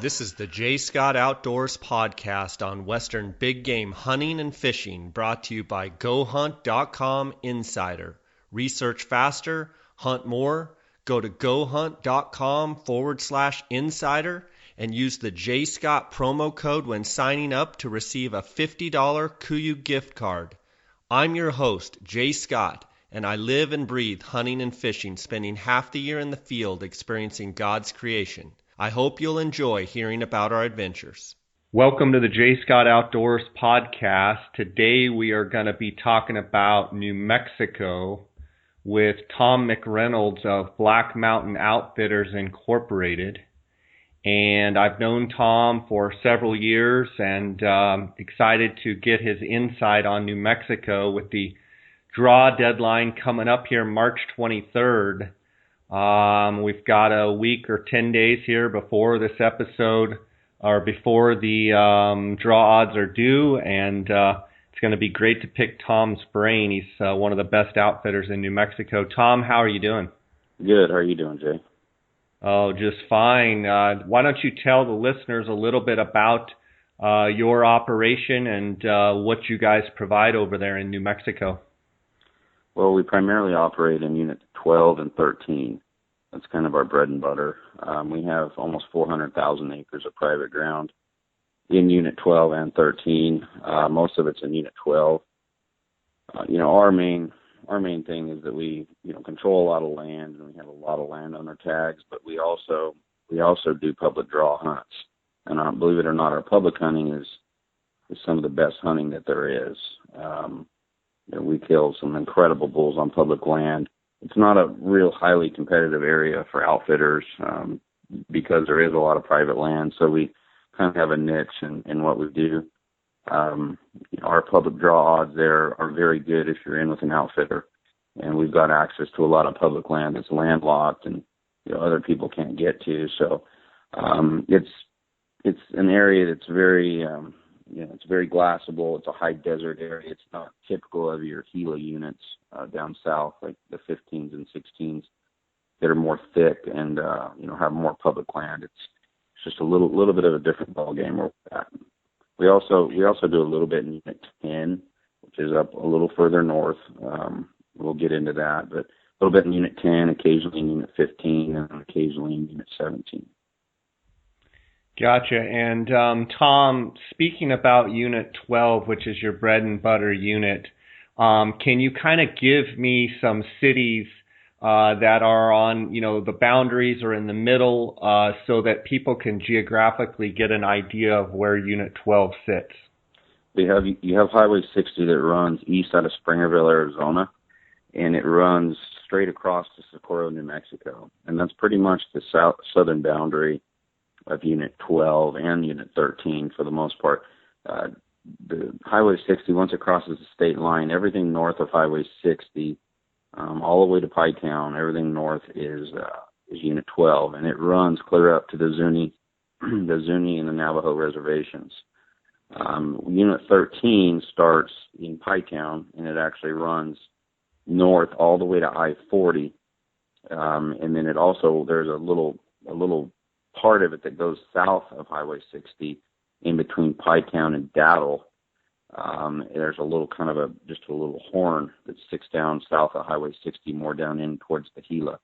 This is the J. Scott Outdoors podcast on Western big game hunting and fishing, brought to you by GoHunt.com Insider. Research faster, hunt more. Go to GoHunt.com/insider and use the J. Scott promo code when signing up to receive a $50 KUIU gift card. I'm your host, J. Scott, and I live and breathe hunting and fishing, spending half the year in the field experiencing God's creation. I hope you'll enjoy hearing about our adventures. Welcome to the J. Scott Outdoors podcast. Today we are going to be talking about New Mexico with Tom McReynolds of Black Mountain Outfitters Incorporated. And I've known Tom for several years and excited to get his insight on New Mexico with the draw deadline coming up here March 23rd. We've got a week or 10 days here before this episode, or before the draw odds are due, and it's going to be great to pick Tom's brain. He's one of the best outfitters in New Mexico. Tom, how are you doing? Good. How are you doing, Jay? Oh, just fine. Why don't you tell the listeners a little bit about your operation and what you guys provide over there in New Mexico? Well, we primarily operate in Unit 12 and 13. That's kind of our bread and butter. We have almost 400,000 acres of private ground in Unit 12 and 13. Most of it's in Unit 12. Our main thing is that we control a lot of land, and we have a lot of land on our tags. But we also do public draw hunts, and believe it or not, our public hunting is some of the best hunting that there is. We kill some incredible bulls on public land. It's not a real highly competitive area for outfitters because there is a lot of private land. So we kind of have a niche in what we do. Our public draw odds there are very good if you're in with an outfitter. And we've got access to a lot of public land that's landlocked and other people can't get to. So it's an area that's very it's very glassable. It's a high desert area. It's not typical of your Gila units down south, like the 15s and 16s that are more thick and have more public land. It's just a little bit of a different ball game where we're at. We also do a little bit in Unit 10, which is up a little further north. We'll get into that, but a little bit in Unit 10, occasionally in Unit 15, and occasionally in Unit 17. Gotcha. And Tom, speaking about Unit 12, which is your bread and butter unit, can you kind of give me some cities that are on, the boundaries or in the middle so that people can geographically get an idea of where Unit 12 sits? You have Highway 60 that runs east out of Springerville, Arizona, and it runs straight across to Socorro, New Mexico. And that's pretty much the southern boundary of Unit 12 and Unit 13 for the most part. The Highway 60, once it crosses the state line, everything north of Highway 60, all the way to Pytown, everything north is Unit 12, and it runs clear up to the Zuni and the Navajo reservations. Unit 13 starts in Pytown, and it actually runs north all the way to I-40, and then it also, there's a little part of it that goes south of Highway 60 in between Pytown and Dattle. There's a little kind of just a little horn that sticks down south of Highway 60, more down in towards the Gila.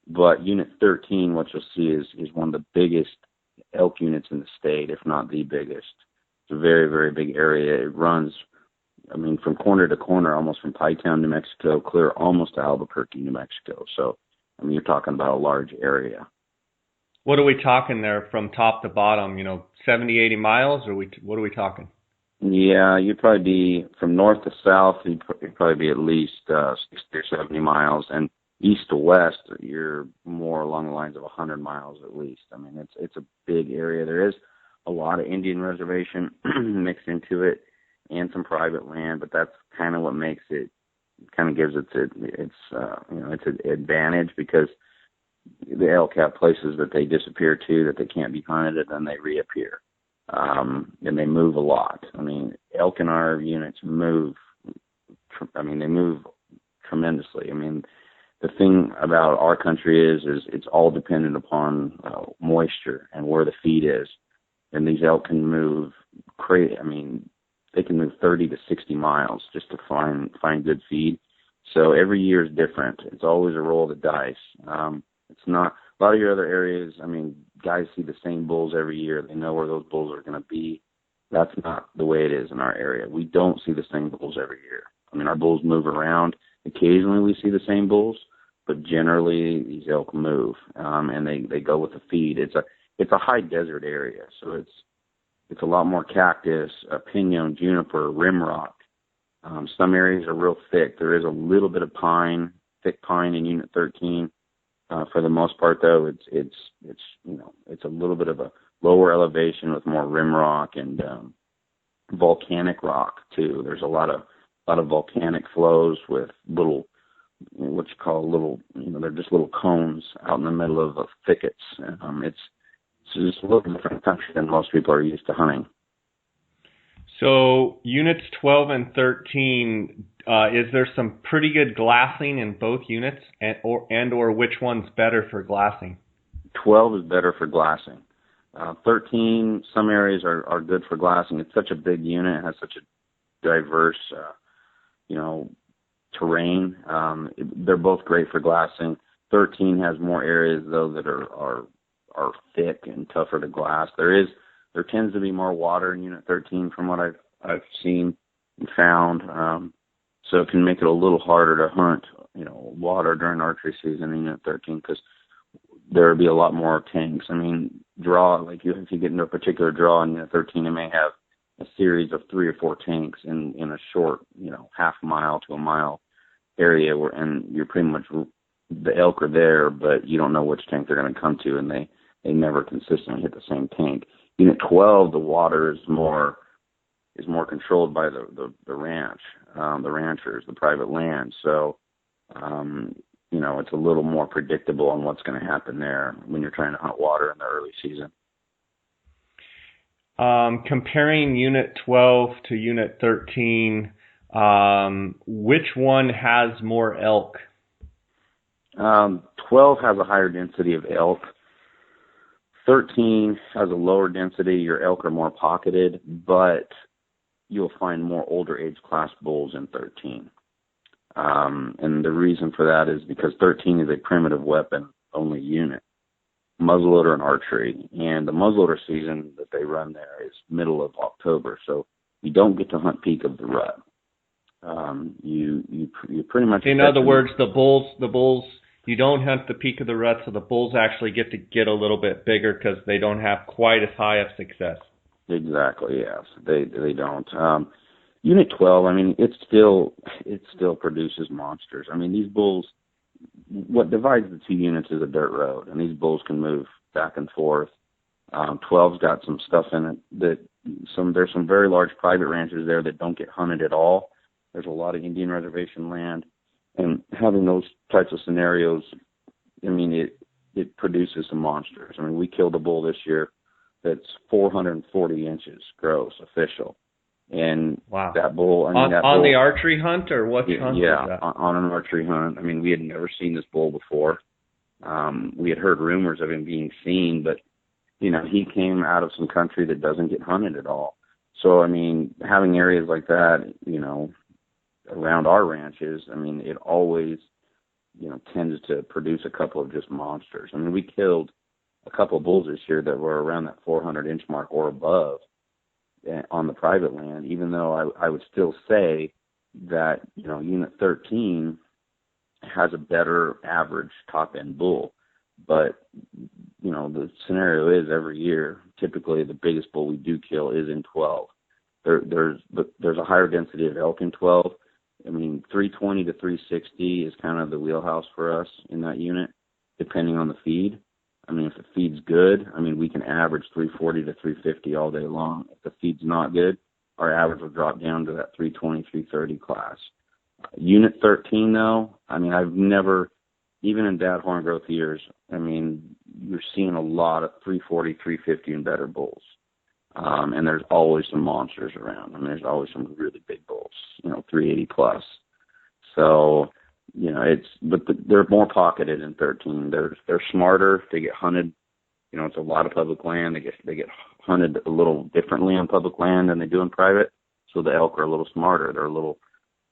But Unit 13, what you'll see is one of the biggest elk units in the state, if not the biggest. It's a very, very big area. It runs, from corner to corner, almost from Pytown, New Mexico, clear almost to Albuquerque, New Mexico. So, you're talking about a large area. What are we talking there from top to bottom? 70, 80 miles, or what are we talking? Yeah, you'd probably be from north to south. You'd probably be at least 60 or 70 miles, and east to west, you're more along the lines of 100 miles at least. It's a big area. There is a lot of Indian reservation mixed into it, and some private land, but that's kind of what makes it. Kind of gives it its advantage, because the elk have places that they disappear to, that they can't be hunted, and then they reappear. And they move a lot. Elk in our units move. They move tremendously. the thing about our country is it's all dependent upon moisture and where the feed is. And these elk can move they can move 30 to 60 miles just to find good feed. So every year is different. It's always a roll of the dice. It's not a lot of your other areas. I mean, guys see the same bulls every year. They know where those bulls are going to be. That's not the way it is in our area. We don't see the same bulls every year. I mean, our bulls move around. Occasionally we see the same bulls, but generally these elk move, and they go with the feed. It's a high desert area, so it's a lot more cactus, pinon, juniper, rimrock. Some areas are real thick. There is a little bit of pine, thick pine in Unit 13. For the most part, though, it's a little bit of a lower elevation with more rimrock and volcanic rock too. There's a lot of volcanic flows with little, what you call little, they're just little cones out in the middle of the thickets. It's just a little different country than most people are used to hunting. So units 12 and 13, is there some pretty good glassing in both units, or which one's better for glassing? 12 is better for glassing. 13, some areas are good for glassing. It's such a big unit. It has such a diverse, terrain. They're both great for glassing. 13 has more areas, though, that are thick and tougher to glass. There tends to be more water in Unit 13 from what I've seen and found. So it can make it a little harder to hunt, water during archery season in Unit 13 because there would be a lot more tanks. I mean, if you get into a particular draw in Unit 13, it may have a series of 3 or 4 tanks in a short, half mile to a mile area and you're pretty much, the elk are there, but you don't know which tank they're going to come to, and they never consistently hit the same tank. Unit 12, the water is more controlled by the ranch, the ranchers, the private land. So, it's a little more predictable on what's going to happen there when you're trying to hunt water in the early season. Comparing Unit 12 to Unit 13, which one has more elk? 12 has a higher density of elk. 13 has a lower density. Your elk are more pocketed, but you'll find more older age class bulls in 13. And the reason for that is because 13 is a primitive weapon only unit, muzzleloader and archery. And the muzzleloader season that they run there is middle of October, so you don't get to hunt peak of the rut. You pretty much. In other words, the bulls. You don't hunt the peak of the rut, so the bulls actually get a little bit bigger because they don't have quite as high of success. Exactly. Yes, they don't. Unit 12. I mean, it still produces monsters. I mean, these bulls. What divides the two units is a dirt road, and these bulls can move back and forth. 12's got some stuff in it there's some very large private ranches there that don't get hunted at all. There's a lot of Indian reservation land, and having those types of scenarios, I mean, it produces some monsters. I mean, we killed a bull this year that's 440 inches gross official, and wow. That bull. I mean, on the archery hunt or what hunt? Yeah, was that? On an archery hunt. I mean, we had never seen this bull before. We had heard rumors of him being seen, but he came out of some country that doesn't get hunted at all. So, I mean, having areas like that, around our ranches, I mean, it always, tends to produce a couple of just monsters. I mean, we killed a couple of bulls this year that were around that 400-inch mark or above on the private land, even though I would still say that, Unit 13 has a better average top-end bull. But, the scenario is every year, typically the biggest bull we do kill is in 12. There's a higher density of elk in 12. I mean, 320 to 360 is kind of the wheelhouse for us in that unit, depending on the feed. I mean, if the feed's good, I mean, we can average 340 to 350 all day long. If the feed's not good, our average will drop down to that 320, 330 class. Unit 13, though, I mean, I've never, even in dad horn growth years, I mean, you're seeing a lot of 340, 350 and better bulls. And there's always some monsters around. I mean, there's always some really big bulls, 380 plus. So, they're more pocketed in 13. They're smarter. They get hunted. It's a lot of public land. They get hunted a little differently on public land than they do in private. So the elk are a little smarter. They're a little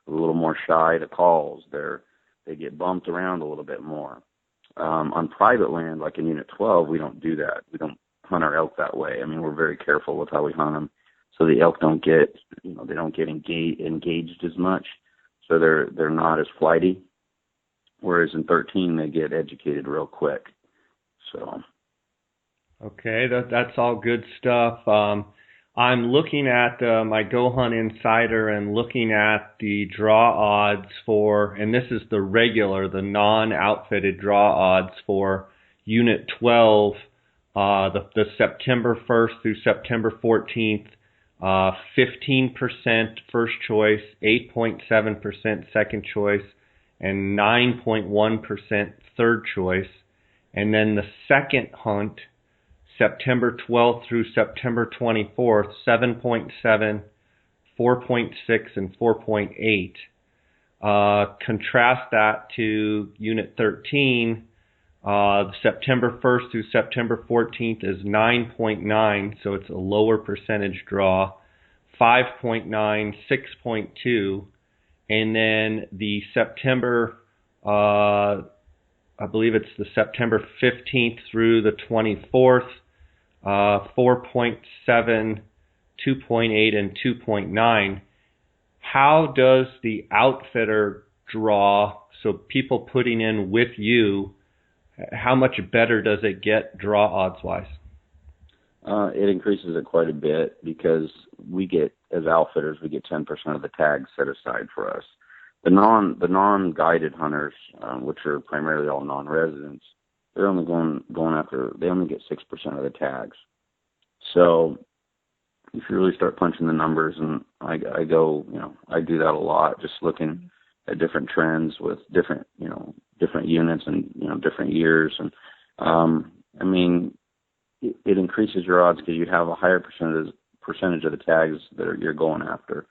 more shy to calls. They get bumped around a little bit more. On private land, like in Unit 12, we don't do that. We don't hunt our elk that way. I mean, we're very careful with how we hunt them, so the elk don't get engaged as much. So they're not as flighty. Whereas in 13, they get educated real quick. So. Okay, that's all good stuff. I'm looking at my Go Hunt Insider and looking at the draw odds for, and this is the regular, the non-outfitted draw odds for Unit 12, the September 1st through September 14th, 15% first choice, 8.7% second choice, and 9.1% third choice. And then the second hunt, September 12th through September 24th, 7.7, 4.6, and 4.8. Contrast that to Unit 13. September 1st through September 14th is 9.9, so it's a lower percentage draw, 5.9, 6.2, and then the September, I believe it's the September 15th through the 24th, 4.7, 2.8, and 2.9. How does the outfitter draw, so people putting in with you, how much better does it get draw odds-wise? It increases it quite a bit because as outfitters, we get 10% of the tags set aside for us. The non-guided hunters, which are primarily all non-residents, they're only they only get 6% of the tags. So if you really start punching the numbers, and I do that a lot, just looking at different trends with different units and, different years. And, I mean, it increases your odds because you have a higher percentage of the tags that you're going after.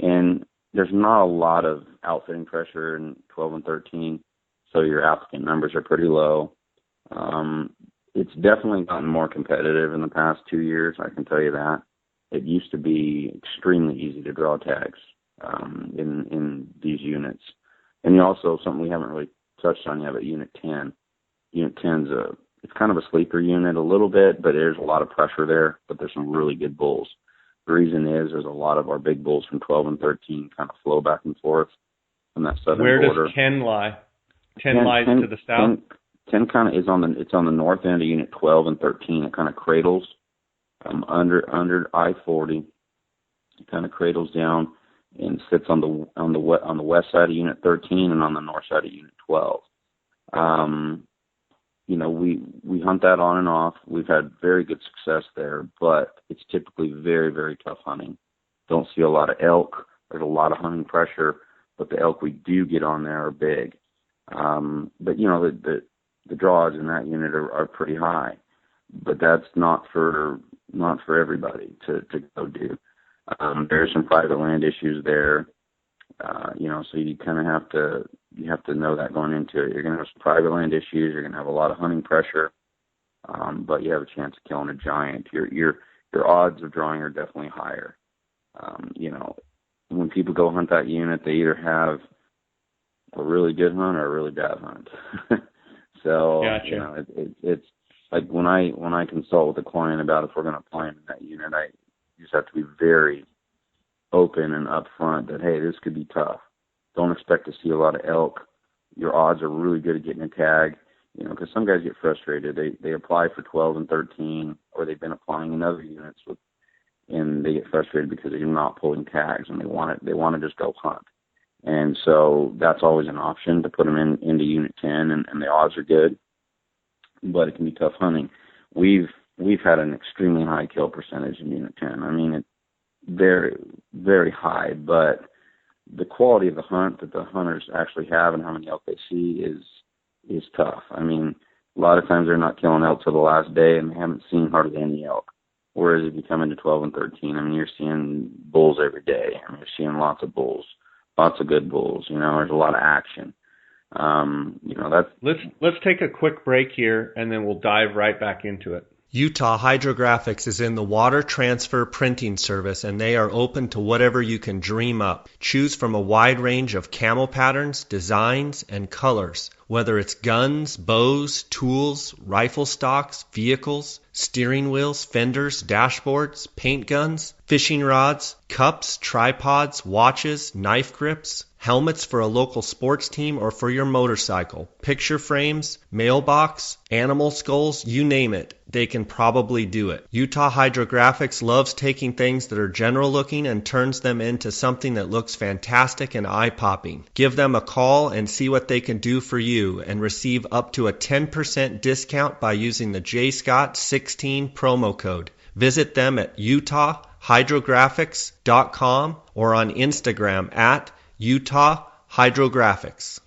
And there's not a lot of outfitting pressure in 12 and 13, so your applicant numbers are pretty low. It's definitely gotten more competitive in the past 2 years, I can tell you that. It used to be extremely easy to draw tags in these units. And something we haven't really touched on yet, but Unit 10. Unit 10's it's kind of a sleeper unit a little bit, but there's a lot of pressure there, but there's some really good bulls. The reason is there's a lot of our big bulls from 12 and 13 kind of flow back and forth from that southern border. Where does 10 lie? 10 lies to the south? 10 kind of is on the north end of Unit 12 and 13. It kind of cradles under I-40. It kind of cradles down and sits on the west side of Unit 13 and on the north side of Unit 12. We hunt that on and off. We've had very good success there, but it's typically very, very tough hunting. Don't see a lot of elk. There's a lot of hunting pressure, but the elk we do get on there are big. But the draws in that unit are pretty high, but that's not for everybody to go do. There's some private land issues there, so you kind of have to know that going into it. You're going to have some private land issues. You're going to have a lot of hunting pressure, but you have a chance of killing a giant. Your odds of drawing are definitely higher. When people go hunt that unit, they either have a really good hunt or a really bad hunt. So, gotcha. It's like when I consult with a client about if we're going to apply him in that unit, I just have to be very open and upfront that, hey, this could be tough. Don't expect to see a lot of elk. Your odds are really good at getting a tag, because some guys get frustrated. They apply for 12 and 13, or they've been applying in other units and they get frustrated because they're not pulling tags and they want to just go hunt. And so that's always an option to put them into Unit 10, and the odds are good, but it can be tough hunting. We've had an extremely high kill percentage in Unit 10. I mean, it's very, very high, but the quality of the hunt that the hunters actually have and how many elk they see is tough. I mean, a lot of times they're not killing elk till the last day and they haven't seen hardly any elk. Whereas if you come into 12 and 13, I mean, you're seeing bulls every day. I mean, you're seeing lots of bulls. Lots of good bulls, there's a lot of action. That's Let's take a quick break here, and then we'll dive right back into it. Utah Hydrographics is in the water transfer printing service, and they are open to whatever you can dream up. Choose from a wide range of camo patterns, designs, and colors. Whether it's guns, bows, tools, rifle stocks, vehicles, steering wheels, fenders, dashboards, paint guns, fishing rods, cups, tripods, watches, knife grips, helmets for a local sports team or for your motorcycle, picture frames, mailbox, animal skulls, you name it, they can probably do it. Utah Hydrographics loves taking things that are general looking and turns them into something that looks fantastic and eye-popping. Give them a call and see what they can do for you and receive up to a 10% discount by using the JScott16 promo code. Visit them at utahhydrographics.com or on Instagram at Utah Hydrographics.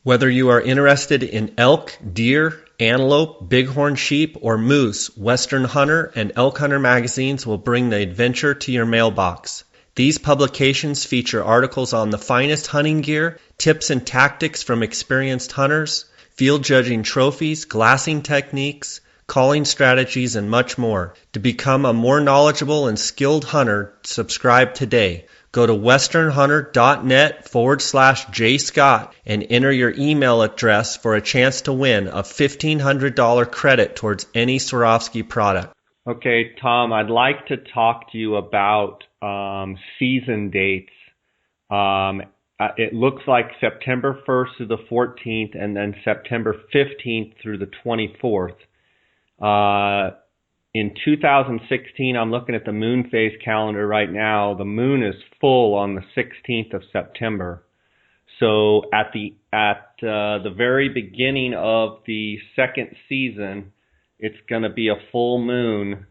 Whether you are interested in elk, deer, antelope, bighorn sheep, or moose, Western Hunter and Elk Hunter magazines will bring the adventure to your mailbox. These publications feature articles on the finest hunting gear, tips and tactics from experienced hunters, field judging trophies, glassing techniques, calling strategies, and much more. To become a more knowledgeable and skilled hunter, subscribe today. Go to westernhunter.net/jscott and enter your email address for a chance to win a $1,500 credit towards any Swarovski product. Okay, Tom, I'd like to talk to you about season dates. It looks like September 1st through the 14th and then September 15th through the 24th. In 2016, I'm looking at the moon phase calendar right now. The moon is full on the 16th of September. So at the very beginning of the second season, it's going to be a full moon.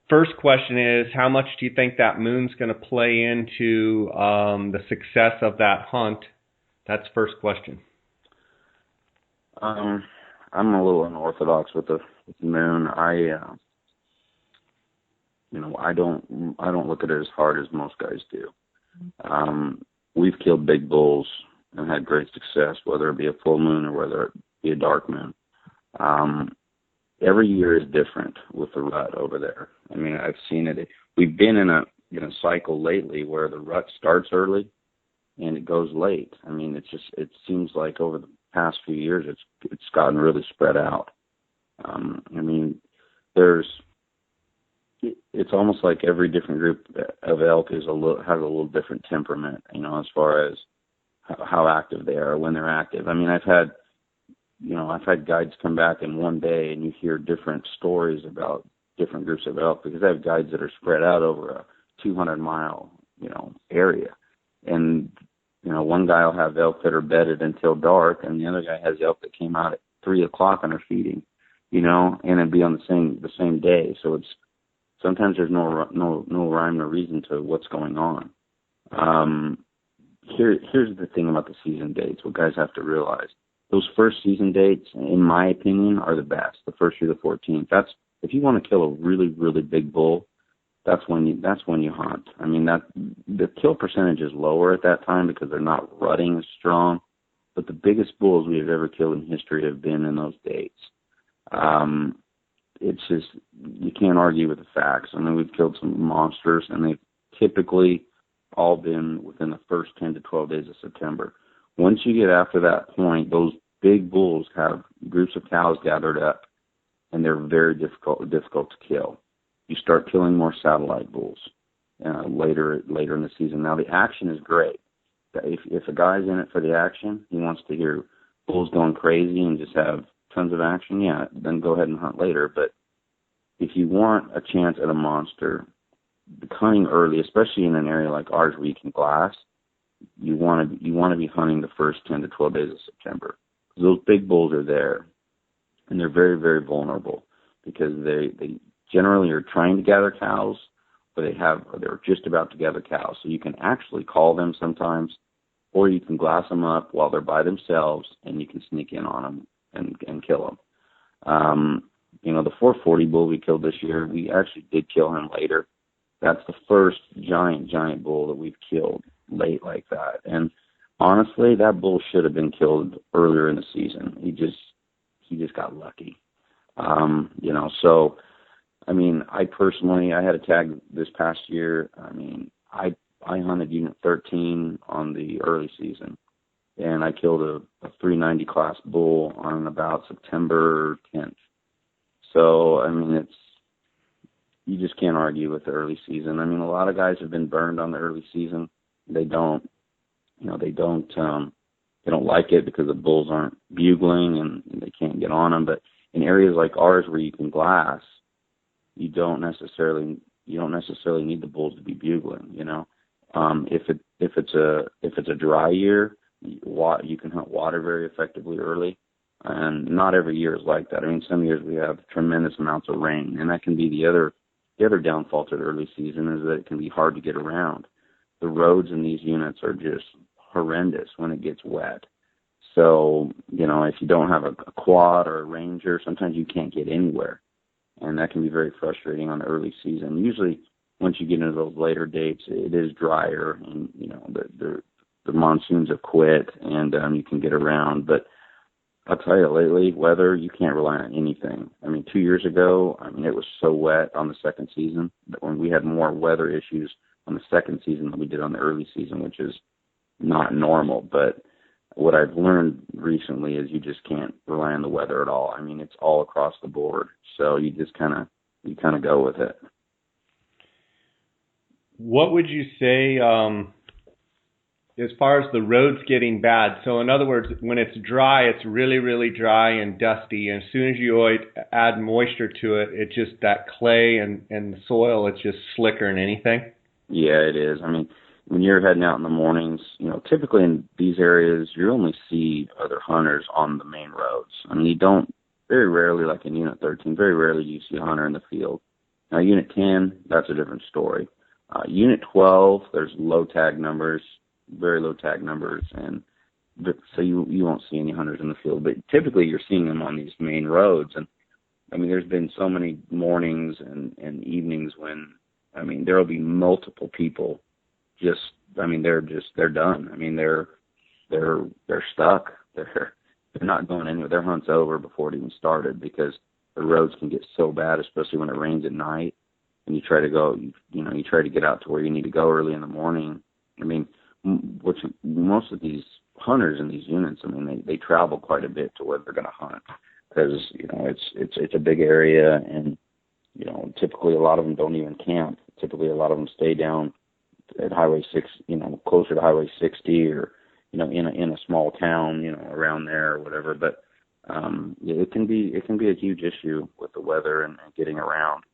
First question is, how much do you think that moon's going to play into the success of that hunt? That's first question. I'm a little unorthodox with the moon. I don't look at it as hard as most guys do. We've killed big bulls and had great success, whether it be a full moon or whether it be a dark moon. Every year is different with the rut over there. I mean, I've seen it. We've been in a cycle lately where the rut starts early and it goes late. I mean, it seems like over the past few years it's gotten really spread out. I mean, it's almost like every different group of elk has a little different temperament, as far as how active they are, when they're active. I mean, I've had guides come back in one day and you hear different stories about different groups of elk, because I have guides that are spread out over a 200-mile, area. And, one guy will have elk that are bedded until dark, and the other guy has elk that came out at 3 o'clock and are feeding, and it'd be on the same day. So it's sometimes there's no rhyme or reason to what's going on. Here's the thing about the season dates. What guys have to realize: those first season dates, in my opinion, are the best. The 1st through the 14th. That's if you want to kill a really, really big bull. That's when you hunt. I mean, the kill percentage is lower at that time because they're not rutting as strong. But the biggest bulls we have ever killed in history have been in those dates. It's just, you can't argue with the facts. I mean, we've killed some monsters, and they've typically all been within the first 10 to 12 days of September. Once you get after that point, those big bulls have groups of cows gathered up, and they're very difficult to kill. You start killing more satellite bulls later in the season. Now, the action is great. If a guy's in it for the action, he wants to hear bulls going crazy and just have tons of action, then go ahead and hunt later. But if you want a chance at a monster, hunting early, especially in an area like ours where you can glass, you want to be hunting the first 10 to 12 days of September. Those big bulls are there, and they're very, very vulnerable because they generally are trying to gather cows, or they're just about to gather cows. So you can actually call them sometimes, or you can glass them up while they're by themselves, and you can sneak in on them and kill them. The 440 bull we killed this year, we actually did kill him later. That's the first giant bull that we've killed late like that. And Honestly, that bull should have been killed earlier in the season. He just got lucky. So I mean, I had a tag this past year. I mean, I hunted unit 13 on the early season, and I killed a 390 class bull on about September 10th. So I mean, you just can't argue with the early season. I mean, a lot of guys have been burned on the early season. They don't, they don't like it because the bulls aren't bugling and they can't get on them. But in areas like ours where you can glass, you don't necessarily need the bulls to be bugling. If it's a dry year, you can hunt water very effectively early, and not every year is like that. I mean, some years we have tremendous amounts of rain, and that can be the other downfall to the early season is that it can be hard to get around. The roads in these units are just horrendous when it gets wet. So, if you don't have a quad or a ranger, sometimes you can't get anywhere. And that can be very frustrating on the early season. Usually, once you get into those later dates, it is drier, and the monsoons have quit, and you can get around. But I'll tell you, lately, weather, you can't rely on anything. I mean, 2 years ago, it was so wet on the second season that when we had more weather issues on the second season than we did on the early season, which is not normal. But what I've learned recently is you just can't rely on the weather at all. I mean, it's all across the board. So you just kind of go with it. What would you say as far as the roads getting bad? So in other words, when it's dry, it's really, really dry and dusty. And as soon as you add moisture to it, it's just that clay and the soil, it's just slicker than anything. Yeah, it is. I mean, when you're heading out in the mornings, typically in these areas, you only see other hunters on the main roads. I mean, you don't, very rarely, like in Unit 13, very rarely do you see a hunter in the field. Now, Unit 10, that's a different story. Unit 12, there's low tag numbers, very low tag numbers, and so you won't see any hunters in the field. But typically, you're seeing them on these main roads. And, I mean, there's been so many mornings and evenings when, there will be multiple people they're done. I mean, they're stuck. They're not going anywhere. Their hunt's over before it even started because the roads can get so bad, especially when it rains at night. And you try to go, you try to get out to where you need to go early in the morning. I mean, most of these hunters in these units, they travel quite a bit to where they're going to hunt because it's a big area, and typically a lot of them don't even camp. Typically, a lot of them stay down at Highway 6, closer to Highway 60, or in a small town, around there or whatever. But it can be a huge issue with the weather and getting around.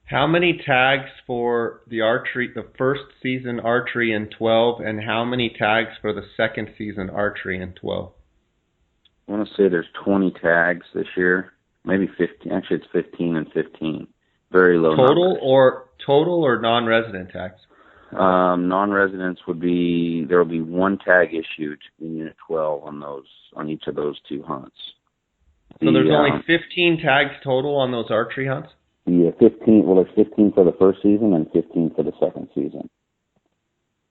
How many tags for the archery, the first season archery in 12, and how many tags for the second season archery in 12? I want to say there's 20 tags this year, maybe 15. Actually, it's 15 and 15. Very low numbers. Total or non-resident tags? Non-residents there will be one tag issued in Unit 12 on each of those two hunts. So there's only 15 tags total on those archery hunts? Yeah, 15. Well, there's 15 for the first season and 15 for the second season.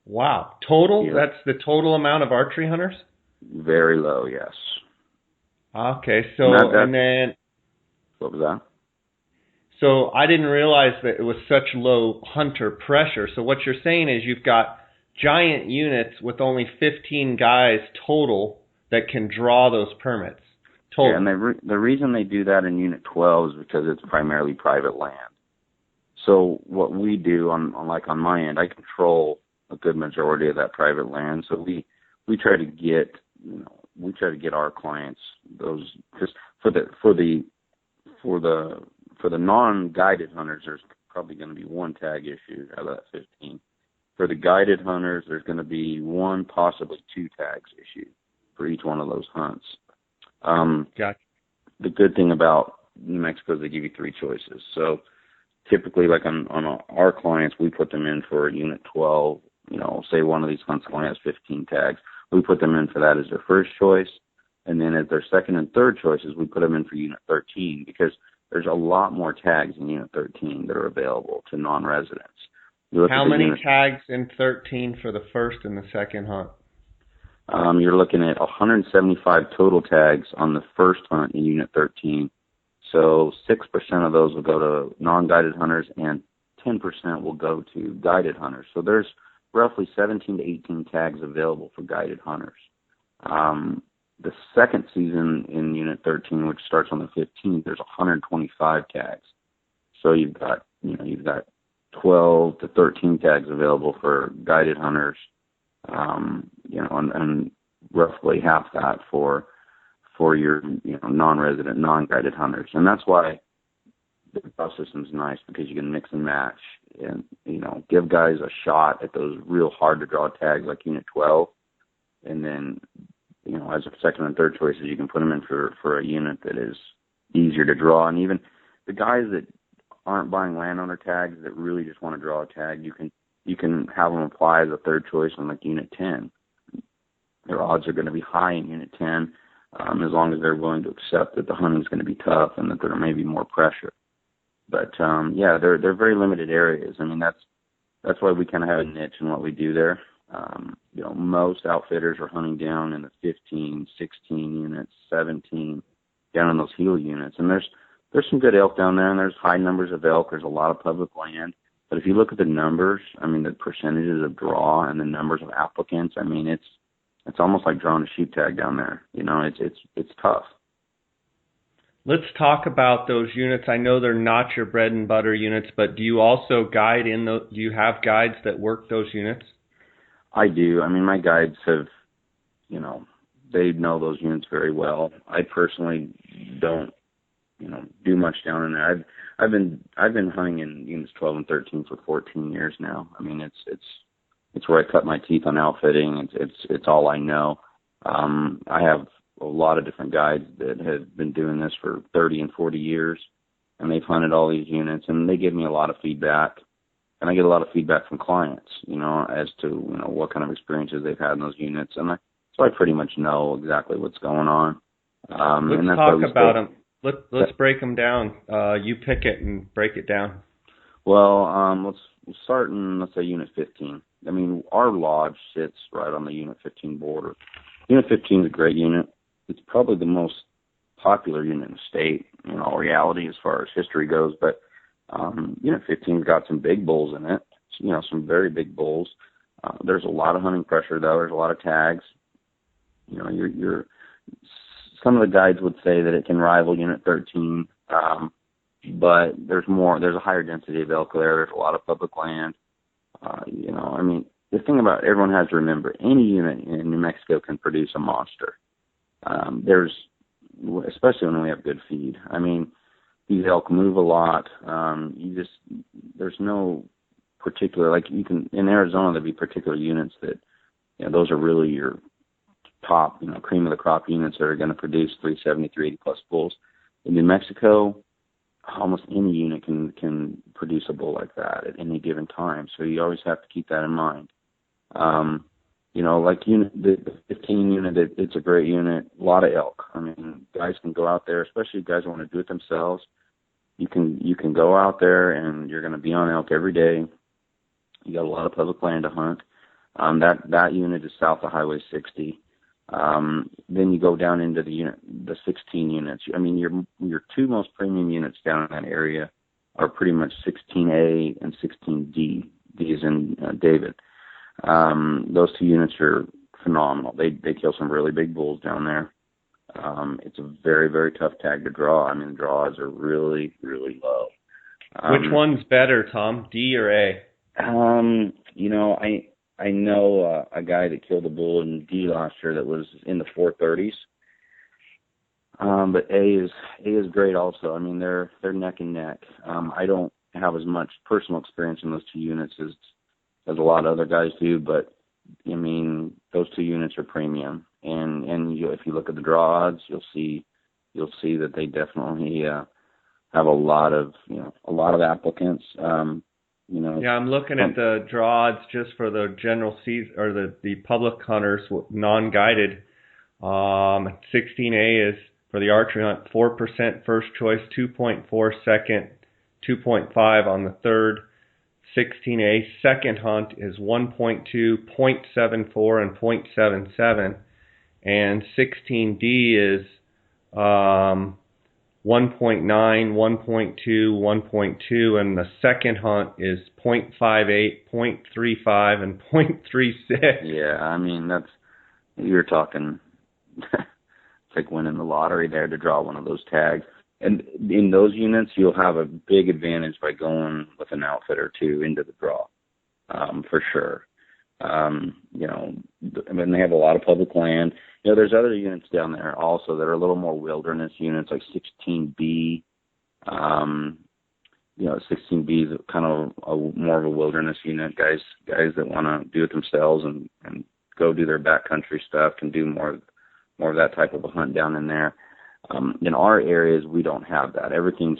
Wow. Total? Yeah. That's the total amount of archery hunters? Very low, yes. Okay, so, and then... What was that? So I didn't realize that it was such low hunter pressure. So what you're saying is you've got giant units with only 15 guys total that can draw those permits. Total. Yeah, and the reason they do that in Unit 12 is because it's primarily private land. So what we do on my end, I control a good majority of that private land. So we try to get our clients those, just for the non-guided hunters, there's probably going to be one tag issued out of that 15. For the guided hunters, there's going to be one, possibly two tags issued for each one of those hunts. Gotcha. The good thing about New Mexico is they give you three choices. So typically, like on our clients, we put them in for Unit 12. Say one of these hunts only has 15 tags. We put them in for that as their first choice. And then as their second and third choices, we put them in for Unit 13 because there's a lot more tags in Unit 13 that are available to non-residents. How many tags in 13 for the first and the second hunt? You're looking at 175 total tags on the first hunt in Unit 13. So 6% of those will go to non-guided hunters and 10% will go to guided hunters. So there's roughly 17 to 18 tags available for guided hunters. The second season in Unit 13, which starts on the 15th, there's 125 tags. So you've got 12 to 13 tags available for guided hunters, and roughly half that for your non-resident, non-guided hunters. And that's why the draw system's nice, because you can mix and match and give guys a shot at those real hard to draw tags like Unit 12, and then as a second and third choices, you can put them in for a unit that is easier to draw. And even the guys that aren't buying landowner tags that really just want to draw a tag, you can have them apply as a third choice on like Unit 10. Their odds are going to be high in Unit 10, as long as they're willing to accept that the hunting's going to be tough and that there may be more pressure. But they're very limited areas. I mean, that's why we kind of have a niche in what we do there. Most outfitters are hunting down in the 15, 16 units, 17, down in those heel units. And there's some good elk down there, and there's high numbers of elk. There's a lot of public land. But if you look at the numbers, I mean, the percentages of draw and the numbers of applicants, I mean, it's almost like drawing a sheep tag down there. It's tough. Let's talk about those units. I know they're not your bread and butter units, but do you also guide in those? Do you have guides that work those units? I do. I mean, my guides have, they know those units very well. I personally don't, do much down in there. I've been hunting in units 12 and 13 for 14 years now. I mean, it's where I cut my teeth on outfitting. It's all I know. I have a lot of different guides that have been doing this for 30 and 40 years, and they've hunted all these units, and they give me a lot of feedback. And I get a lot of feedback from clients, as to, what kind of experiences they've had in those units. And so I pretty much know exactly what's going on. Let's talk about them. Let's break them down. You pick it and break it down. Well, we'll start in, let's say, Unit 15. I mean, our lodge sits right on the Unit 15 border. Unit 15 is a great unit. It's probably the most popular unit in the state, in all reality, as far as history goes. But Unit 15's got some big bulls in it, some very big bulls. There's a lot of hunting pressure, though. There's a lot of tags. Some of the guides would say that it can rival Unit 13, but there's a higher density of elk there. There's a lot of public land. I mean, the thing about everyone has to remember, any unit in New Mexico can produce a monster. Especially when we have good feed. I mean, these elk move a lot. There's no particular, like in Arizona, there'd be particular units that, those are really your top, cream of the crop units that are going to produce 370, 380 plus bulls. In New Mexico, almost any unit can produce a bull like that at any given time. So you always have to keep that in mind. Like the 15 unit, it's a great unit, a lot of elk. I mean, guys can go out there, especially guys who want to do it themselves. You can go out there and you're going to be on elk every day. You got a lot of public land to hunt. That unit is south of Highway 60. Then you go down into the 16 units. I mean, your two most premium units down in that area are pretty much 16A and 16D. D is in David. Those two units are phenomenal. They kill some really big bulls down there. It's a very, very tough tag to draw. I mean, the draws are really, really low. Which one's better, Tom, D or A? I know a guy that killed a bull in D last year that was in the 430s. But A is great also. I mean, they're neck and neck. I don't have as much personal experience in those two units as a lot of other guys do, but I mean, those two units are premium. And if you look at the draw odds, you'll see that they definitely have a lot of applicants. Yeah, I'm looking at the draw odds just for the general season or the public hunters, non-guided. 16A is for the archery hunt, 4% first choice, 2.4 second, 2.5 on the third, 16A. Second hunt is 1.2, 0.74, and 0.77. And 16D is 1.9, 1.2, 1.2, and the second hunt is 0.58, 0.35, and 0.36. Yeah, I mean, you're talking, it's like winning the lottery there to draw one of those tags. And in those units, you'll have a big advantage by going with an outfit or two into the draw, for sure. I mean, they have a lot of public land. There's other units down there also that are a little more wilderness units, like 16B. 16B is kind of more of a wilderness unit. Guys that want to do it themselves and go do their backcountry stuff can do more of that type of a hunt down in there. In our areas, we don't have that. Everything's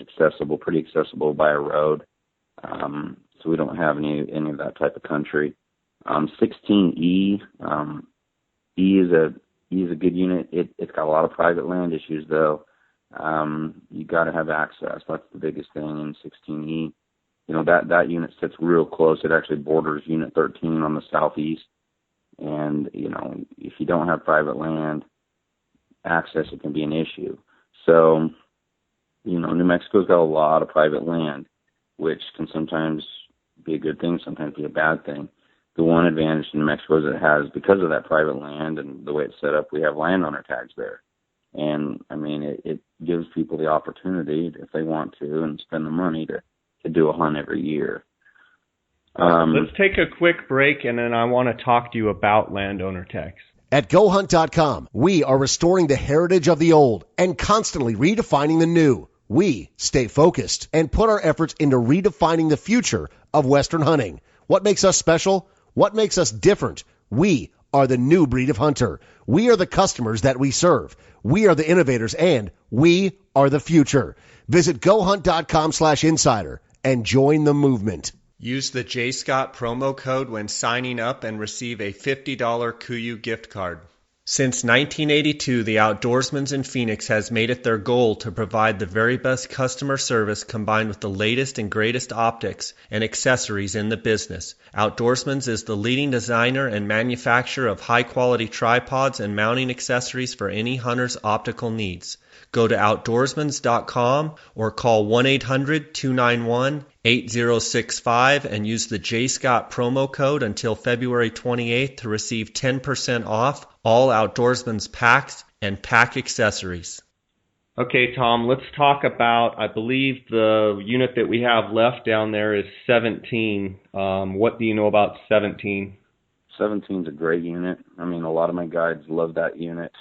pretty accessible by a road, so we don't have any of that type of country. 16E, E is a good unit. It's got a lot of private land issues, though. You got to have access. That's the biggest thing in 16E. That unit sits real close. It actually borders Unit 13 on the southeast. And, if you don't have private land access, it can be an issue. So, New Mexico's got a lot of private land, which can sometimes be a good thing, sometimes be a bad thing. The one advantage in New Mexico is it has, because of that private land and the way it's set up, we have landowner tags there. And, I mean, it gives people the opportunity, if they want to, and spend the money to do a hunt every year. Let's take a quick break, and then I want to talk to you about landowner tags. At GoHunt.com, we are restoring the heritage of the old and constantly redefining the new. We stay focused and put our efforts into redefining the future of Western hunting. What makes us special? What makes us different? We are the new breed of hunter. We are the customers that we serve. We are the innovators, and we are the future. Visit GoHunt.com/insider and join the movement. Use the J. Scott promo code when signing up and receive a $50 KUIU gift card. Since 1982, the Outdoorsman's in Phoenix has made it their goal to provide the very best customer service combined with the latest and greatest optics and accessories in the business. Outdoorsman's is the leading designer and manufacturer of high-quality tripods and mounting accessories for any hunter's optical needs. Go to outdoorsmans.com or call 1-800-291-8065 and use the J. Scott promo code until February 28th to receive 10% off all Outdoorsman's packs and pack accessories. Okay, Tom, let's talk about, I believe the unit that we have left down there is 17. What do you know about 17? 17 is a great unit. I mean, a lot of my guides love that unit.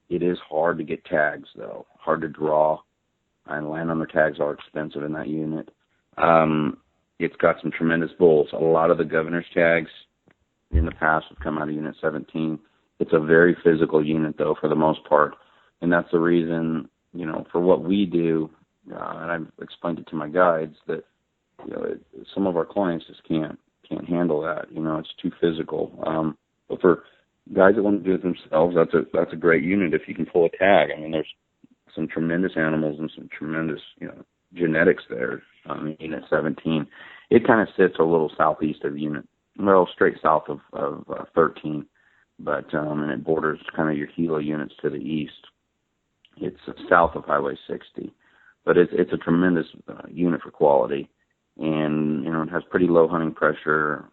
It is hard to get tags, though, hard to draw, and landowner tags are expensive in that unit. It's got some tremendous bulls. A lot of the governor's tags in the past have come out of Unit 17. It's a very physical unit, though, for the most part, and that's the reason, for what we do, and I've explained it to my guides, that some of our clients just can't handle that. It's too physical. But for guys that want to do it themselves, that's a great unit if you can pull a tag. I mean, there's some tremendous animals and some tremendous, genetics there in Unit 17. It kind of sits a little southeast of straight south of 13, but and it borders kind of your Hilo units to the east. It's south of Highway 60, but it's a tremendous unit for quality, and it has pretty low hunting pressure.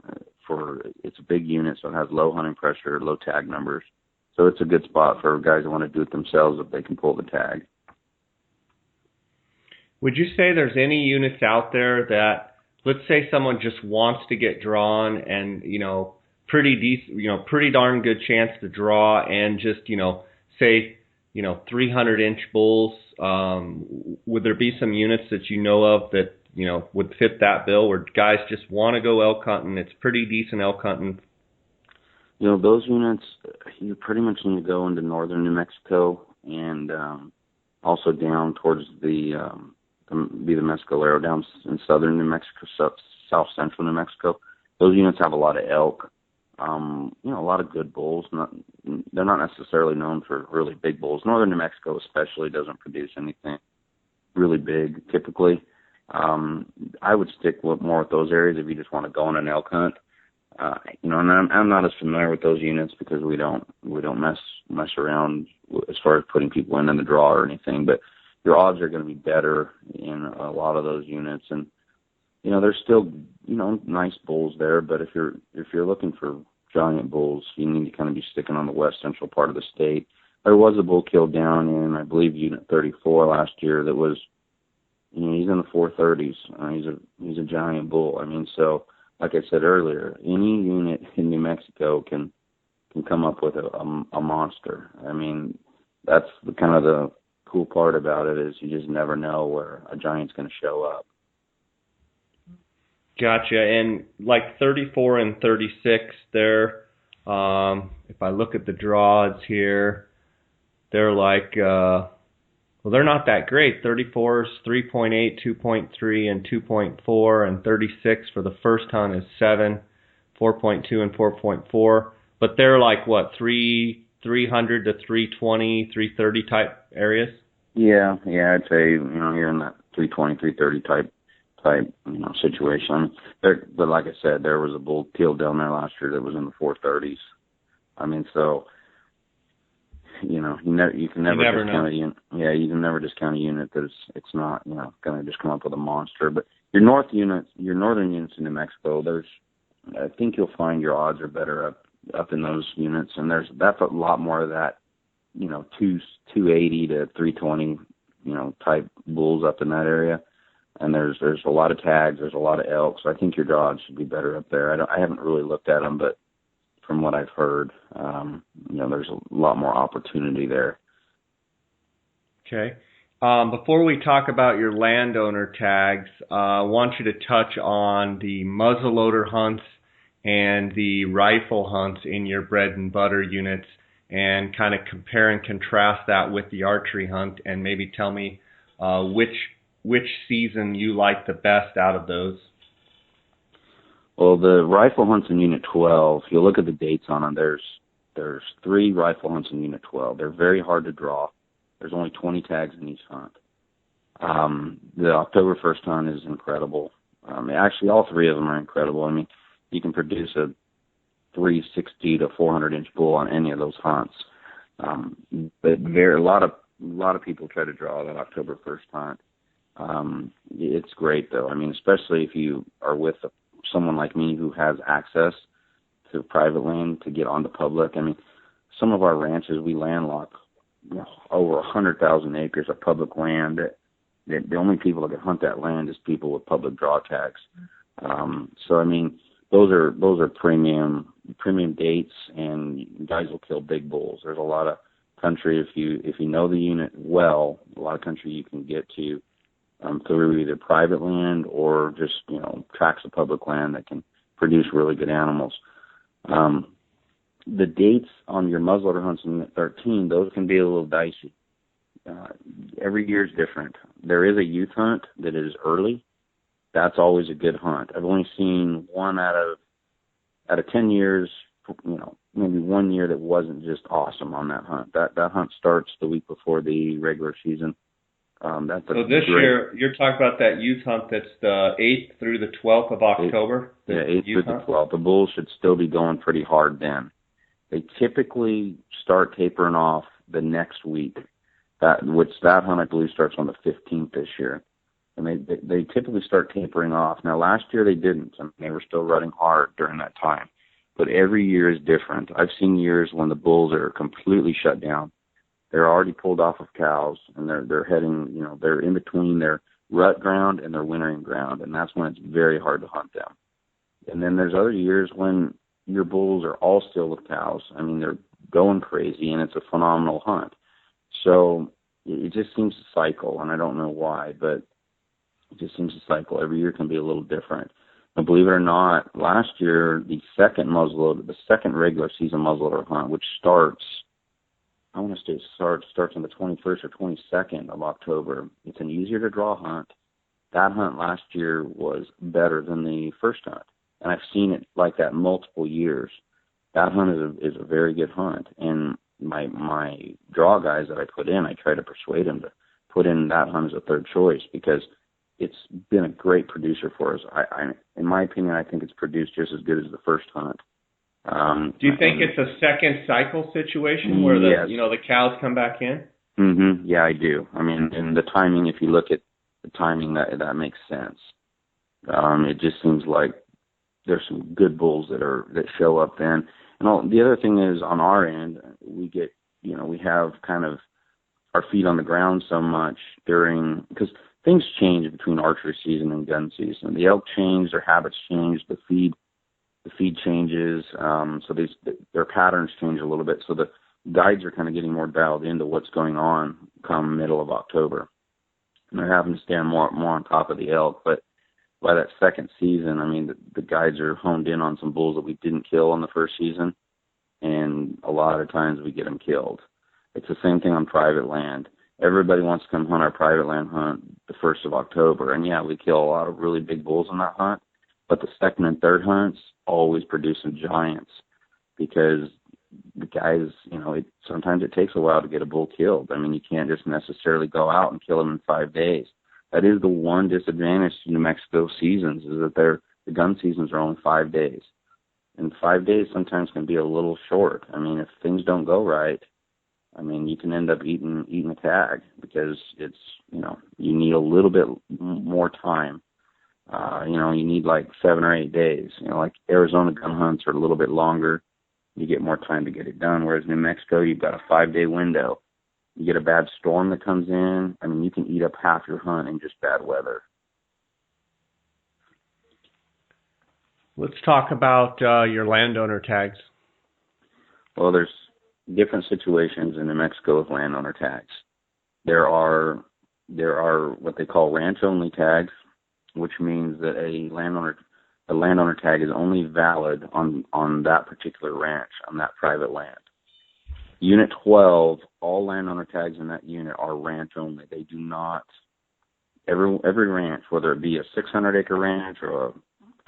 It's a big unit, so it has low hunting pressure, low tag numbers. So it's a good spot for guys that want to do it themselves if they can pull the tag. Would you say there's any units out there that, let's say someone just wants to get drawn and, pretty decent, pretty darn good chance to draw and just, say, 300-inch bulls, would there be some units that you know of that, would fit that bill where guys just want to go elk hunting? It's pretty decent elk hunting. Those units, you pretty much need to go into northern New Mexico and also down towards the Mescalero down in southern New Mexico, south central New Mexico. Those units have a lot of elk, a lot of good bulls. They're not necessarily known for really big bulls. Northern New Mexico especially doesn't produce anything really big typically. I would stick more with those areas if you just want to go on an elk hunt. And I'm not as familiar with those units because we don't mess around as far as putting people in the draw or anything. But your odds are going to be better in a lot of those units, and there's still nice bulls there. But if you're looking for giant bulls, you need to kind of be sticking on the west central part of the state. There was a bull killed down in, I believe, Unit 34 last year that was, he's in the 430s. He's a giant bull. So like I said earlier, any unit in New Mexico can come up with a monster. That's the cool part about it is you just never know where a giant's going to show up. Gotcha. And like 34 and 36, they're, if I look at the draws here, they're like, they're not that great. 34 is 3.8, 2.3, and 2.4, and 36 for the first hunt is 7, 4.2, and 4.4. But they're like, what, 300 to 320, 330 type areas? Yeah, I'd say, you're in that 320, 330 type situation. But like I said, there was a bull killed down there last year that was in the 430s. So you can never discount a unit. Yeah, you can never discount a unit that it's not going to just come up with a monster. But your northern units in New Mexico, I think you'll find your odds are better up in those units, and that's a lot more of that 280 to 320 type bulls up in that area. And there's a lot of tags, there's a lot of elk, so I think your odds should be better up there. I haven't really looked at them, but from what I've heard, there's a lot more opportunity there. Okay. Before we talk about your landowner tags, I want you to touch on the muzzleloader hunts and the rifle hunts in your bread and butter units, and kind of compare and contrast that with the archery hunt, and maybe tell me which season you like the best out of those. Well, the rifle hunts in Unit 12, if you look at the dates on them, there's 3 rifle hunts in Unit 12. They're very hard to draw. There's only 20 tags in each hunt. The October 1st hunt is incredible. Actually, all 3 of them are incredible. You can produce a 360 to 400-inch bull on any of those hunts. But a lot of people try to draw that October 1st hunt. It's great, though. Especially if you are with someone like me who has access to private land to get onto public. Some of our ranches, we landlock over 100,000 acres of public land that the only people that can hunt that land is people with public draw tags. Those are premium dates, and guys will kill big bulls. There's a lot of country, if you know the unit well, a lot of country you can get to through either private land or just tracts of public land that can produce really good animals. The dates on your muzzleloader hunts in Unit 13, those can be a little dicey. Every year is different. There is a youth hunt that is early. That's always a good hunt. I've only seen one out of 10 years, maybe 1 year that wasn't just awesome on that hunt. That hunt starts the week before the regular season. So this year, you're talking about that youth hunt that's the 8th through the 12th of October? 8th through the 12th. The bulls should still be going pretty hard then. They typically start tapering off the next week, that hunt, I believe, starts on the 15th this year. And they typically start tapering off. Now, last year they didn't. They were still running hard during that time. But every year is different. I've seen years when the bulls are completely shut down. They're already pulled off of cows, and they're heading, they're in between their rut ground and their wintering ground, and that's when it's very hard to hunt them. And then there's other years when your bulls are all still with cows. They're going crazy, and it's a phenomenal hunt. So it just seems to cycle, and I don't know why, but it just seems to cycle. Every year can be a little different. And believe it or not, last year, the second regular season muzzleloader hunt, which starts on the 21st or 22nd of October. It's an easier to draw hunt. That hunt last year was better than the first hunt, and I've seen it like that multiple years. That hunt is a very good hunt, and my draw guys that I put in, I try to persuade them to put in that hunt as a third choice, because it's been a great producer for us. In my opinion, I think it's produced just as good as the first hunt. Do you think it's a second cycle situation where yes. the cows come back in? Mm-hmm. Yeah, I do. I mean, and the timing, if you look at the timing, that makes sense. It just seems like there's some good bulls that show up then. And the other thing is, on our end, we get, we have kind of our feet on the ground so much because things change between archery season and gun season. The elk change, their habits change, the feed changes, so their patterns change a little bit. So the guides are kind of getting more dialed into what's going on come middle of October. And they're having to stand more on top of the elk. But by that second season, I mean, the guides are honed in on some bulls that we didn't kill in the first season, and a lot of times we get them killed. It's the same thing on private land. Everybody wants to come hunt our private land hunt the 1st of October, and yeah, we kill a lot of really big bulls in that hunt, but the second and third hunts always produce some giants because the guys, sometimes it takes a while to get a bull killed. I mean, you can't just necessarily go out and kill them in 5 days. That is the one disadvantage to New Mexico seasons, is that the gun seasons are only 5 days. And 5 days sometimes can be a little short. I mean, if things don't go right, I mean, you can end up eating a tag because it's, you need a little bit more time. You need like 7 or 8 days. Like Arizona gun hunts are a little bit longer. You get more time to get it done. Whereas New Mexico, you've got a 5-day window. You get a bad storm that comes in. I mean, you can eat up half your hunt in just bad weather. Let's talk about your landowner tags. Well, there's different situations in New Mexico with landowner tags. There are what they call ranch-only tags, which means that a landowner tag is only valid on that particular ranch, on that private land. Unit 12, all landowner tags in that unit are ranch only. They do not, every ranch, whether it be a 600-acre ranch or a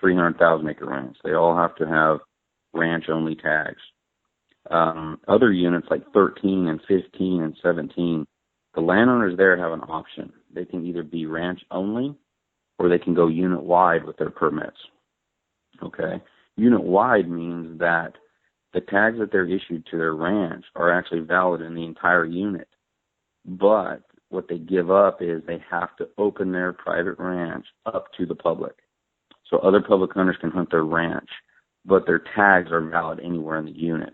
300,000-acre ranch, they all have to have ranch-only tags. Other units like 13 and 15 and 17, the landowners there have an option. They can either be ranch only or they can go unit wide with their permits. Okay? Unit wide means that the tags that they're issued to their ranch are actually valid in the entire unit. But what they give up is they have to open their private ranch up to the public. So other public hunters can hunt their ranch, but their tags are valid anywhere in the unit.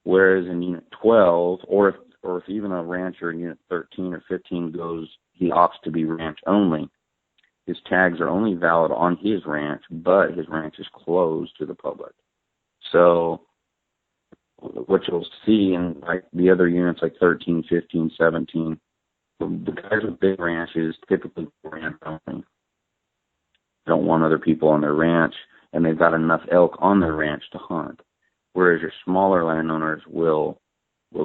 Whereas in Unit 12, or if even a rancher in Unit 13 or 15 he opts to be ranch only, his tags are only valid on his ranch, but his ranch is closed to the public. So what you'll see in like the other units like 13, 15, 17, the guys with big ranches typically ranch only. Don't want other people on their ranch, and they've got enough elk on their ranch to hunt. Whereas your smaller landowners will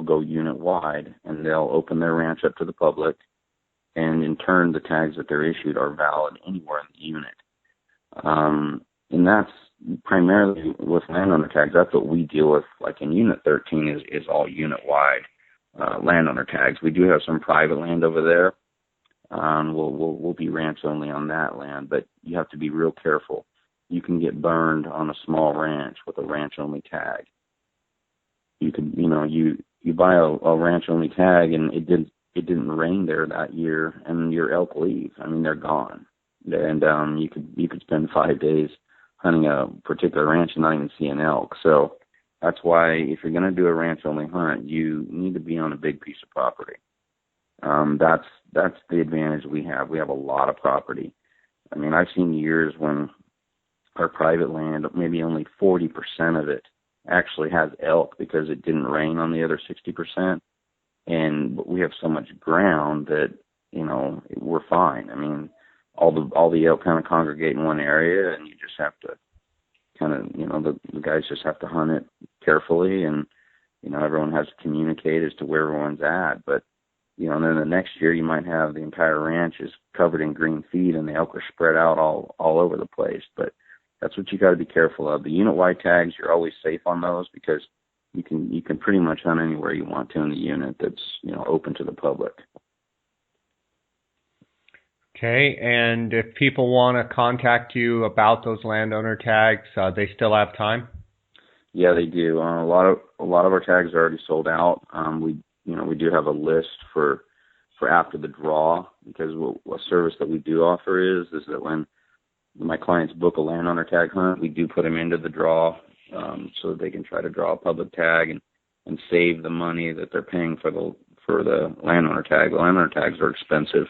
go unit wide, and they'll open their ranch up to the public, and in turn the tags that they're issued are valid anywhere in the unit. And that's primarily with landowner tags. That's what we deal with. Like in Unit 13 is all unit wide landowner tags. We do have some private land over there. We'll be ranch only on that land, but you have to be real careful. You can get burned on a small ranch with a ranch only tag. You could, you buy a ranch only tag and it didn't rain there that year, and your elk leave. I mean, they're gone. And you could spend 5 days hunting a particular ranch and not even see an elk. So that's why if you're going to do a ranch only hunt, you need to be on a big piece of property. That's the advantage we have. We have a lot of property. I mean, I've seen years when our private land, maybe only 40% of it actually has elk because it didn't rain on the other 60%. And we have so much ground that, we're fine. I mean, all the elk kind of congregate in one area, and you just have to kind of, the guys just have to hunt it carefully, and, everyone has to communicate as to where everyone's at. But, then the next year you might have the entire ranch is covered in green feed and the elk are spread out all over the place. But that's what you got to be careful of. The unit-wide tags, you're always safe on those because you can pretty much hunt anywhere you want to in the unit that's, open to the public. Okay, and if people want to contact you about those landowner tags, they still have time? Yeah, they do. A lot of our tags are already sold out. We do have a list for after the draw, because what service that we do offer is that when my clients book a landowner tag hunt, we do put them into the draw, so that they can try to draw a public tag and save the money that they're paying for the landowner tag. The landowner tags are expensive.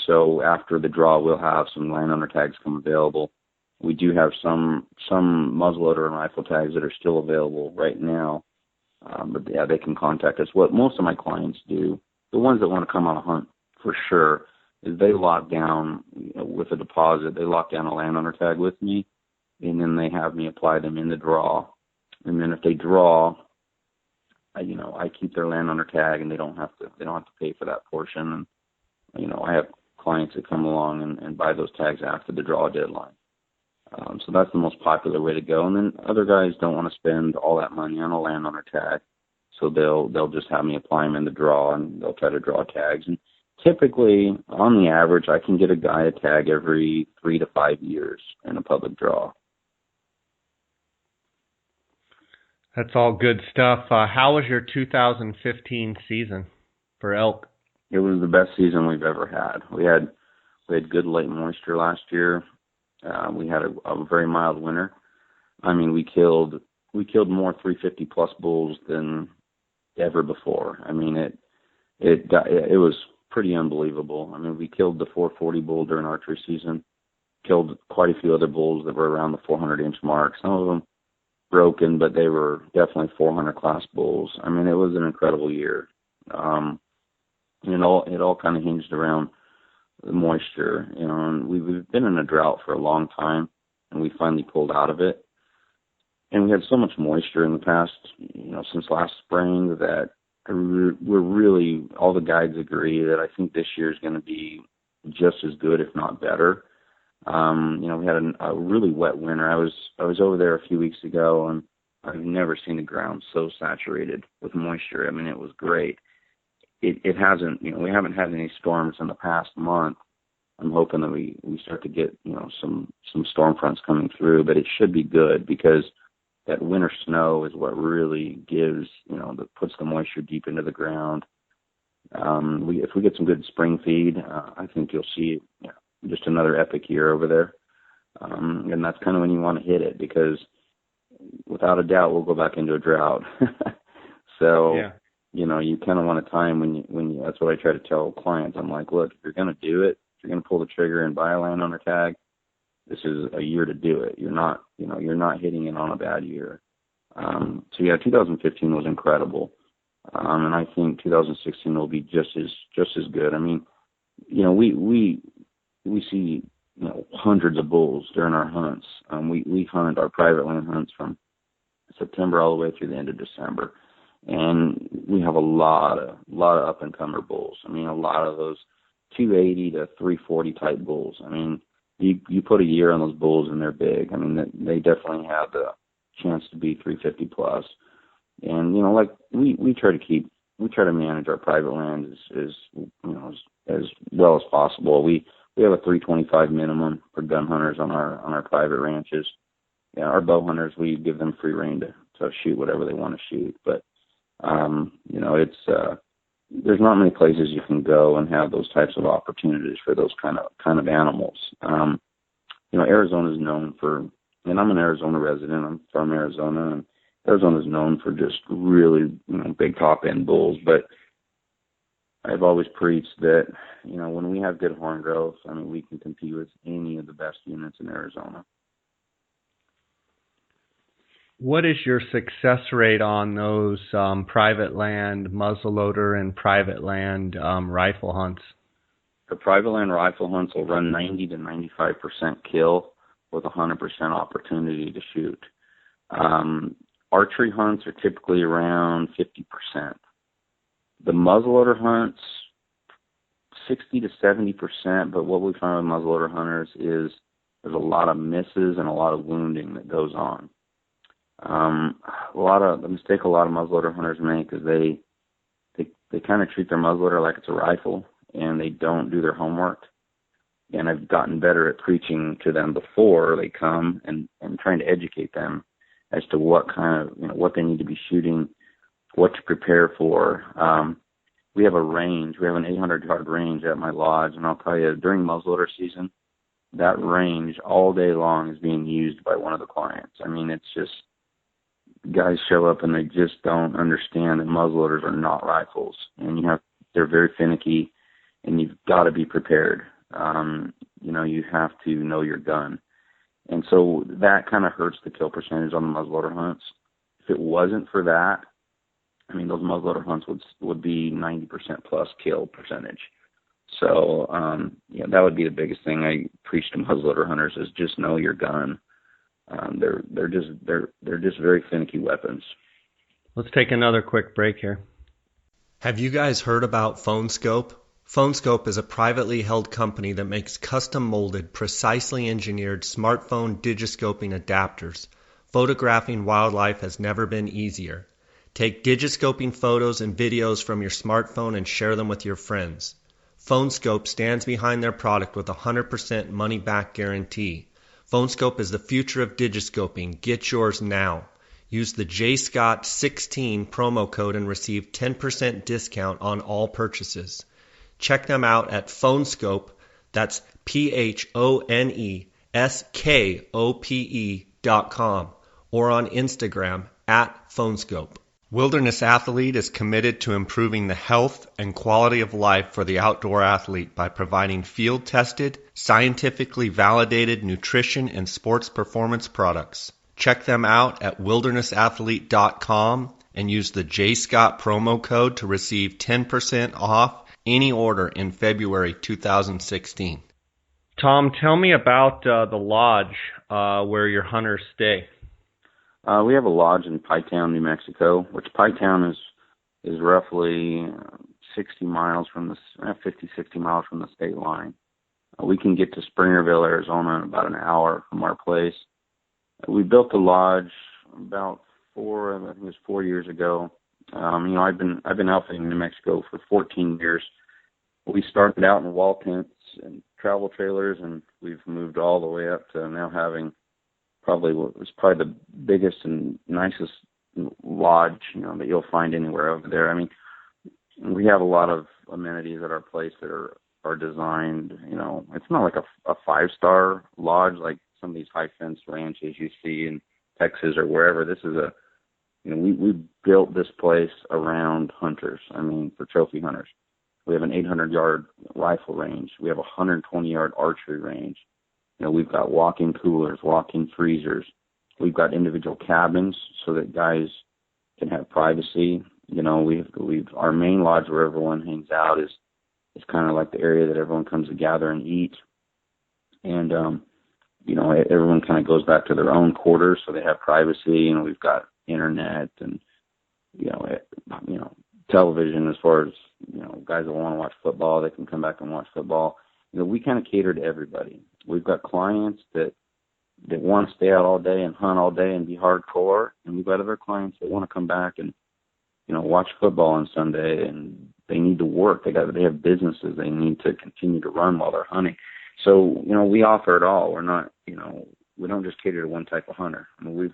So after the draw, we'll have some landowner tags come available. We do have some muzzleloader and rifle tags that are still available right now. But yeah, they can contact us. What most of my clients do, the ones that want to come on a hunt for sure, is they lock down, with a deposit. They lock down a landowner tag with me, and then they have me apply them in the draw. And then if they draw, I keep their landowner tag, and they don't have to pay for that portion. And I have clients that come along and buy those tags after the draw deadline. So that's the most popular way to go. And then other guys don't want to spend all that money on a landowner tag, so they'll just have me apply them in the draw, and they'll try to draw tags. And typically, on the average, I can get a guy a tag every 3 to 5 years in a public draw. That's all good stuff. How was your 2015 season for elk? It was the best season we've ever had. We had good late moisture last year. We had a very mild winter. I mean, we killed more 350 plus bulls than ever before. I mean, it was pretty unbelievable. I mean, we killed the 440 bull during archery season. Killed quite a few other bulls that were around the 400-inch mark. Some of them broken, but they were definitely 400 class bulls. I mean, it was an incredible year. It all kind of hinged around the moisture, and we've been in a drought for a long time, and we finally pulled out of it. And we had so much moisture in the past, since last spring, that we're really, all the guides agree that I think this year is going to be just as good, if not better. We had a really wet winter. I was over there a few weeks ago, and I've never seen the ground so saturated with moisture. I mean, it was great. It hasn't, we haven't had any storms in the past month. I'm hoping that we start to get, some storm fronts coming through, but it should be good, because that winter snow is what really gives, that puts the moisture deep into the ground. If we get some good spring feed, I think you'll see just another epic year over there. And that's kind of when you want to hit it, because without a doubt, we'll go back into a drought. So, yeah. You kind of want a time when you, that's what I try to tell clients. I'm like, look, if you're going to do it, if you're going to pull the trigger and buy a landowner tag, this is a year to do it. You're not hitting it on a bad year. 2015 was incredible. And I think 2016 will be just as good. I mean, we see, hundreds of bulls during our hunts. We hunt our private land hunts from September all the way through the end of December. And we have a lot of up and comer bulls. I mean, a lot of those 280 to 340 type bulls. I mean, you put a year on those bulls and they're big. I mean, they definitely have the chance to be 350 plus. And we try to manage our private land as well as possible. We have a 325 minimum for gun hunters on our private ranches. Yeah, our bow hunters, we give them free rein to shoot whatever they want to shoot. But there's not many places you can go and have those types of opportunities for those kind of animals. Arizona is known for, and I'm an Arizona resident. I'm from Arizona, and Arizona is known for just really, big top end bulls. But I've always preached that, when we have good horn growth, I mean, we can compete with any of the best units in Arizona. What is your success rate on those private land muzzleloader and private land rifle hunts? The private land rifle hunts will run 90 to 95% kill with 100% opportunity to shoot. Archery hunts are typically around 50%. The muzzleloader hunts, 60 to 70%, but what we find with muzzleloader hunters is there's a lot of misses and a lot of wounding that goes on. The mistake a lot of muzzleloader hunters make is they kind of treat their muzzleloader like it's a rifle, and they don't do their homework. And I've gotten better at preaching to them before they come and trying to educate them as to what kind of, what they need to be shooting, what to prepare for. We have a range. We have an 800-yard range at my lodge, and I'll tell you, during muzzleloader season, that range all day long is being used by one of the clients. I mean, it's just guys show up and they just don't understand that muzzleloaders are not rifles, and they're very finicky, and you've got to be prepared. You have to know your gun. And so that kind of hurts the kill percentage on the muzzleloader hunts. If it wasn't for that, I mean, those muzzleloader hunts would be 90% plus kill percentage. So, that would be the biggest thing I preach to muzzleloader hunters is just know your gun. They're just very finicky weapons. Let's take another quick break here. Have you guys heard about PhoneScope? PhoneScope is a privately held company that makes custom-molded, precisely engineered smartphone digiscoping adapters. Photographing wildlife has never been easier. Take digiscoping photos and videos from your smartphone and share them with your friends. PhoneScope stands behind their product with a 100% money-back guarantee. PhoneScope is the future of digiscoping. Get yours now. Use the JScott16 promo code and receive 10% discount on all purchases. Check them out at PhoneScope, that's PhoneSkope.com, or on Instagram at PhoneScope. Wilderness Athlete is committed to improving the health and quality of life for the outdoor athlete by providing field-tested, scientifically validated nutrition and sports performance products. Check them out at wildernessathlete.com and use the JScott promo code to receive 10% off any order in February 2016. Tom, tell me about the lodge where your hunters stay. We have a lodge in Pytown, New Mexico, which Pytown is roughly 60 miles from the 60 miles from the state line. We can get to Springerville, Arizona in about an hour from our place. We built the lodge about 4 years ago. I've been outfitting New Mexico for 14 years. We started out in wall tents and travel trailers, and we've moved all the way up to now having probably the biggest and nicest lodge, that you'll find anywhere over there. I mean, we have a lot of amenities at our place that are designed, it's not like a 5-star lodge like some of these high fence ranches you see in Texas or wherever. This is we built this place around hunters. I mean, for trophy hunters. We have an 800-yard rifle range. We have a 120-yard archery range. We've got walk-in coolers, walk-in freezers. We've got individual cabins so that guys can have privacy. Our main lodge where everyone hangs out is kind of like the area that everyone comes to gather and eat. And, everyone kind of goes back to their own quarters so they have privacy. We've got internet and, television as far as, guys that want to watch football, they can come back and watch football. We kind of cater to everybody. We've got clients that want to stay out all day and hunt all day and be hardcore, and we've got other clients that want to come back and watch football on Sunday, and they need to work. They have businesses they need to continue to run while they're hunting. So we offer it all. We're not we don't just cater to one type of hunter. I mean,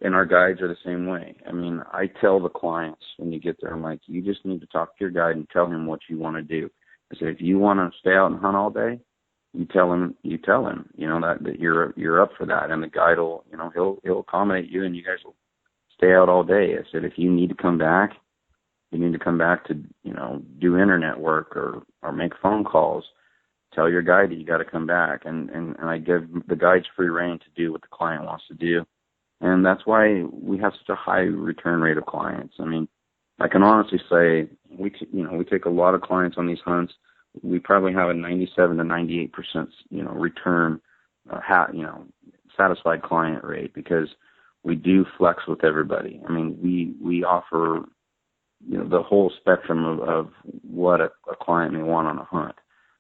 and our guides are the same way. I mean, I tell the clients when you get there, I'm like, you just need to talk to your guide and tell him what you want to do. I said, if you want to stay out and hunt all day, you tell him, that you're up for that, and the guide will, he'll accommodate you, and you guys will stay out all day. I said, if you need to come back, to, do internet work or make phone calls. Tell your guide that you got to come back, and I give the guides free rein to do what the client wants to do, and that's why we have such a high return rate of clients. I mean, I can honestly say we take a lot of clients on these hunts. We probably have a 97 to 98%, return, satisfied client rate, because we do flex with everybody. I mean, we offer, the whole spectrum of what a client may want on a hunt.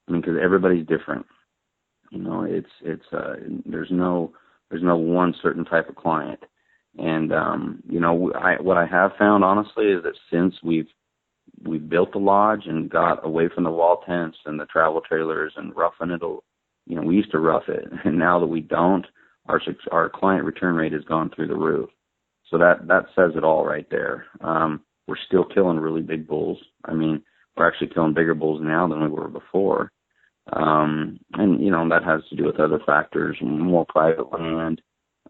I mean, because everybody's different. There's no one certain type of client. And, what I have found, honestly, is that since we've we built the lodge and got away from the wall tents and the travel trailers and roughing it. We used to rough it, and now that we don't, our client return rate has gone through the roof. So that says it all right there. We're still killing really big bulls. I mean, we're actually killing bigger bulls now than we were before. And that has to do with other factors, more private land.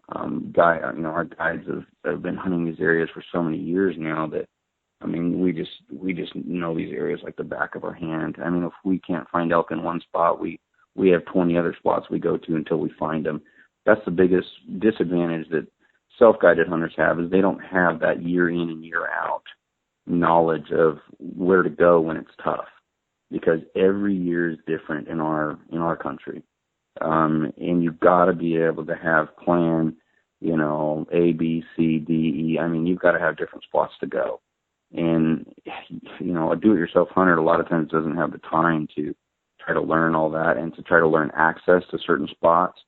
Our guides have been hunting these areas for so many years now that, I mean, we just know these areas like the back of our hand. I mean, if we can't find elk in one spot, we have 20 other spots we go to until we find them. That's the biggest disadvantage that self-guided hunters have, is they don't have that year in and year out knowledge of where to go when it's tough, because every year is different in our country. And you've got to be able to have plan, A, B, C, D, E. I mean, you've got to have different spots to go. And, a do-it-yourself hunter a lot of times doesn't have the time to try to learn all that and to try to learn access to certain spots.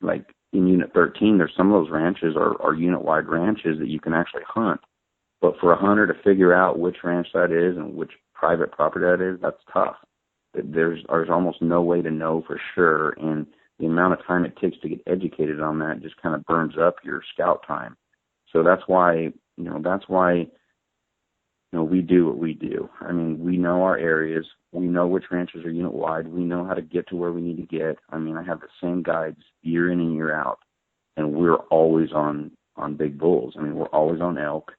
Like in Unit 13, there's some of those ranches are unit-wide ranches that you can actually hunt. But for a hunter to figure out which ranch that is and which private property that is, that's tough. There's almost no way to know for sure, and the amount of time it takes to get educated on that just kind of burns up your scout time. So that's why we do what we do. I mean, we know our areas. We know which ranches are unit-wide. We know how to get to where we need to get. I mean, I have the same guides year in and year out, and we're always on big bulls. I mean, we're always on elk,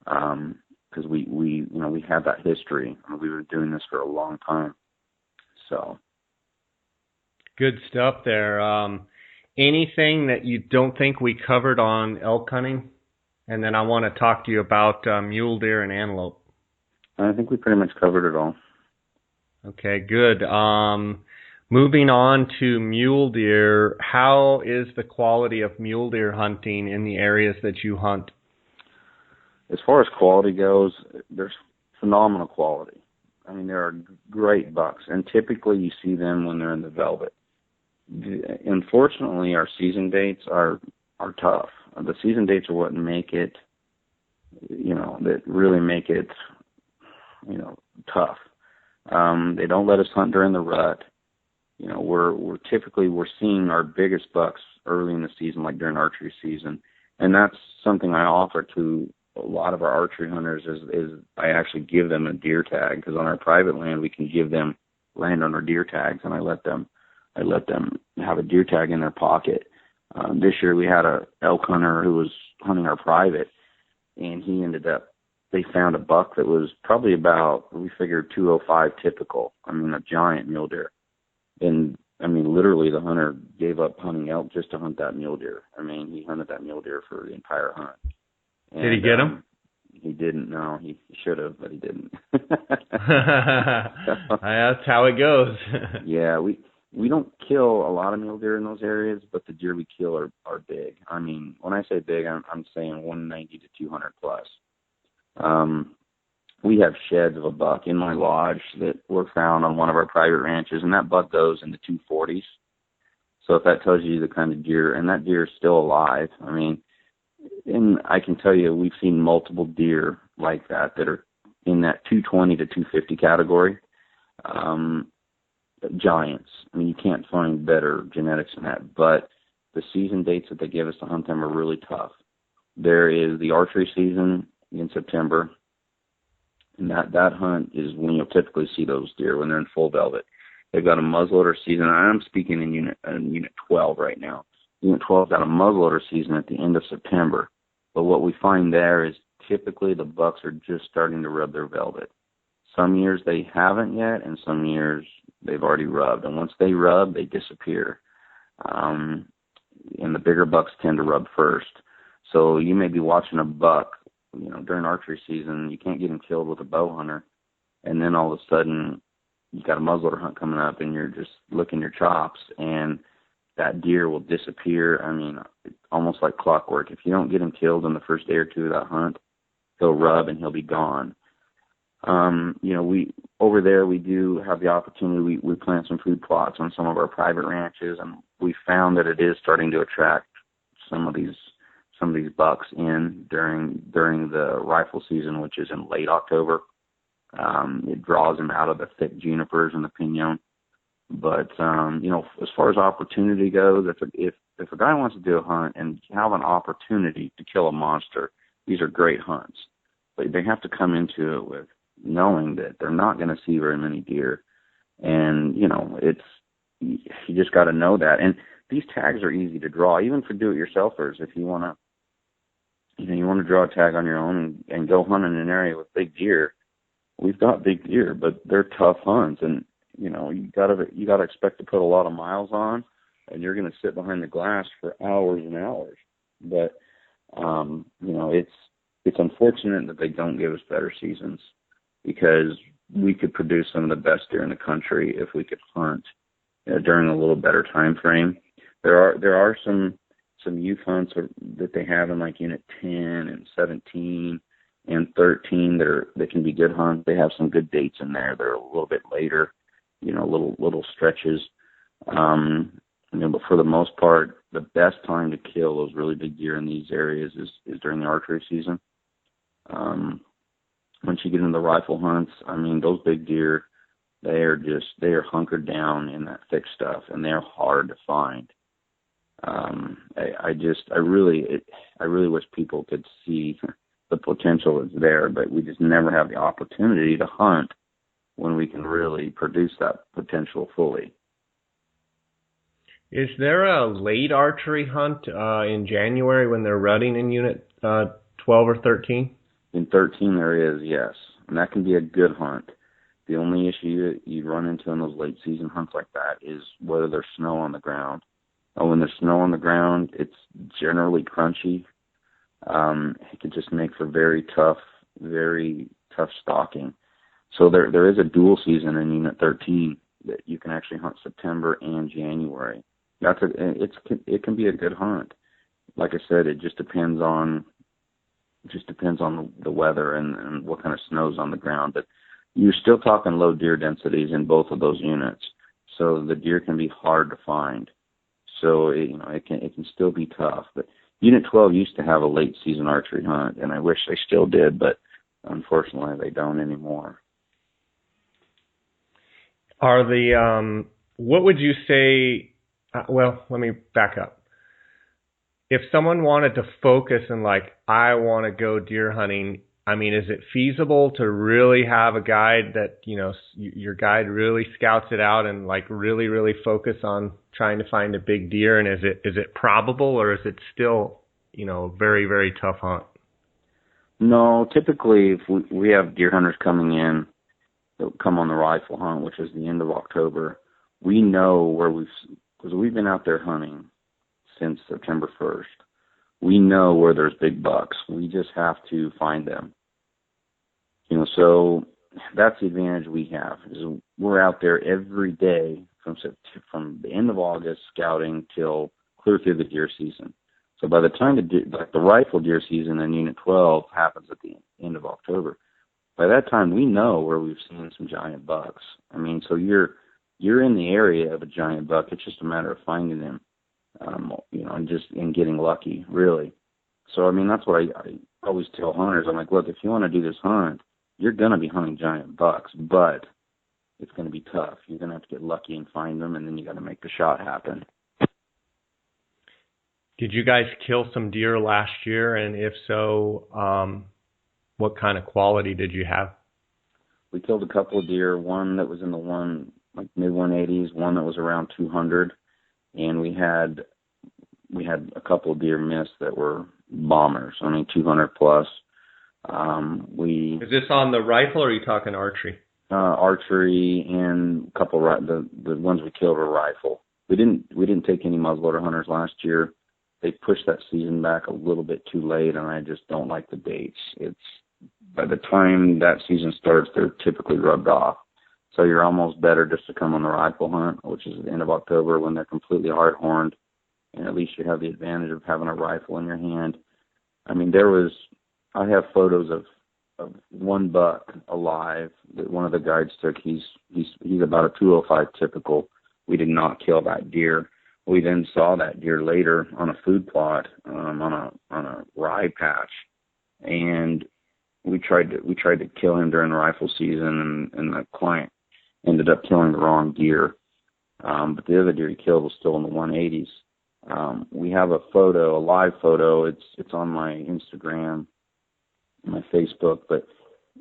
because we have that history. We've been doing this for a long time. So. Good stuff there. Anything that you don't think we covered on elk hunting? And then I want to talk to you about mule deer and antelope. I think we pretty much covered it all. Okay, good. Moving on to mule deer, how is the quality of mule deer hunting in the areas that you hunt? As far as quality goes, there's phenomenal quality. I mean, there are great bucks, and typically you see them when they're in the velvet. Unfortunately, our season dates are tough. The season dates are what make it, that really make it, tough. They don't let us hunt during the rut. We're typically seeing our biggest bucks early in the season, like during archery season, and that's something I offer to a lot of our archery hunters is I actually give them a deer tag, because on our private land we can give them landowner deer tags, and I let them have a deer tag in their pocket. This year we had a elk hunter who was hunting our private, and they found a buck that was probably about, we figured 205 typical. I mean, a giant mule deer. And I mean, literally the hunter gave up hunting elk just to hunt that mule deer. I mean, he hunted that mule deer for the entire hunt. And, did he get him? He didn't. No, he should have, but he didn't. That's how it goes. Yeah, we don't kill a lot of mule deer in those areas, but the deer we kill are big. I mean, when I say big, I'm saying 190 to 200 plus. We have sheds of a buck in my lodge that were found on one of our private ranches, and that buck goes in the 240s. So if that tells you the kind of deer, and that deer is still alive, I mean, and I can tell you we've seen multiple deer like that are in that 220 to 250 category. Giants. I mean, you can't find better genetics than that, but the season dates that they give us to hunt them are really tough. There is the archery season in September, and that hunt is when you'll typically see those deer when they're in full velvet. They've got a muzzleloader season. I'm speaking in unit 12 right now. Unit 12's got a muzzleloader season at the end of September, but what we find there is typically the bucks are just starting to rub their velvet. Some years they haven't yet, and some years they've already rubbed. And once they rub, they disappear. And the bigger bucks tend to rub first. So you may be watching a buck, during archery season, you can't get him killed with a bow hunter. And then all of a sudden, you got a muzzleloader hunt coming up, and you're just licking your chops, and that deer will disappear. I mean, it's almost like clockwork. If you don't get him killed in the first day or two of that hunt, he'll rub and he'll be gone. We over there we do have the opportunity. We plant some food plots on some of our private ranches, and we found that it is starting to attract some of these some of these bucks in during the rifle season, which is in late October. It draws them out of the thick junipers and the pinon. But as far as opportunity goes, if a guy wants to do a hunt and have an opportunity to kill a monster, these are great hunts. But they have to come into it with knowing that they're not going to see very many deer, and you just got to know that. And these tags are easy to draw, even for do-it-yourselfers. If you want to draw a tag on your own and go hunt in an area with big deer. We've got big deer, but they're tough hunts, and you gotta expect to put a lot of miles on, and you're gonna sit behind the glass for hours and hours. But it's unfortunate that they don't give us better seasons, because we could produce some of the best deer in the country if we could hunt during a little better time frame. There are some youth hunts that they have in like Unit 10 and 17 and 13 that can be good hunts. They have some good dates in there. They're a little bit later, little stretches. But for the most part, the best time to kill those really big deer in these areas is during the archery season. Once you get into the rifle hunts, those big deer, they are hunkered down in that thick stuff, and they're hard to find. I really wish people could see the potential is there, but we just never have the opportunity to hunt when we can really produce that potential fully. Is there a late archery hunt in January when they're rutting in Unit 12 or 13? In 13 there is, yes, and that can be a good hunt. The only issue you run into in those late season hunts like that is whether there's snow on the ground. When there's snow on the ground, it's generally crunchy. It could just make for very tough stalking. So there is a dual season in Unit 13 that you can actually hunt September and January. It can be a good hunt. Like I said, it just depends on the weather and what kind of snow's on the ground. But you're still talking low deer densities in both of those units, so the deer can be hard to find. So it can still be tough. But Unit 12 used to have a late season archery hunt, and I wish they still did, but unfortunately they don't anymore. What would you say? Well, let me back up. If someone wanted to focus and I want to go deer hunting, is it feasible to really have a guide that, your guide really scouts it out and really, really focus on trying to find a big deer? And is it probable, or is it still, a very, very tough hunt? No, typically if we have deer hunters coming in that come on the rifle hunt, which is the end of October, we know because we've been out there hunting since September 1st. We know where there's big bucks. We just have to find them. So that's the advantage we have. Is we're out there every day from the end of August scouting till clear through the deer season. So by the time the rifle deer season in Unit 12 happens at the end of October, by that time we know where we've seen some giant bucks. So you're in the area of a giant buck. It's just a matter of finding them. And getting lucky, really. So, that's what I always tell hunters. I'm like, look, if you want to do this hunt, you're going to be hunting giant bucks, but it's going to be tough. You're going to have to get lucky and find them, and then you got to make the shot happen. Did you guys kill some deer last year? And if so, what kind of quality did you have? We killed a couple of deer, one that was in the mid-180s, one that was around 200. And we had a couple of deer miss that were bombers. 200 plus. Is this on the rifle, or are you talking archery? Archery, and a couple the ones we killed were rifle. We didn't take any muzzleloader hunters last year. They pushed that season back a little bit too late, and I just don't like the dates. It's by the time that season starts, they're typically rubbed off. So you're almost better just to come on the rifle hunt, which is at the end of October when they're completely hard-horned, and at least you have the advantage of having a rifle in your hand. I have photos of one buck alive that one of the guides took. He's about a 205 typical. We did not kill that deer. We then saw that deer later on a food plot, on a rye patch, and we tried to kill him during rifle season, and the client ended up killing the wrong deer. But the other deer he killed was still in the 180s. We have a photo, a live photo. It's on my Instagram, my Facebook, but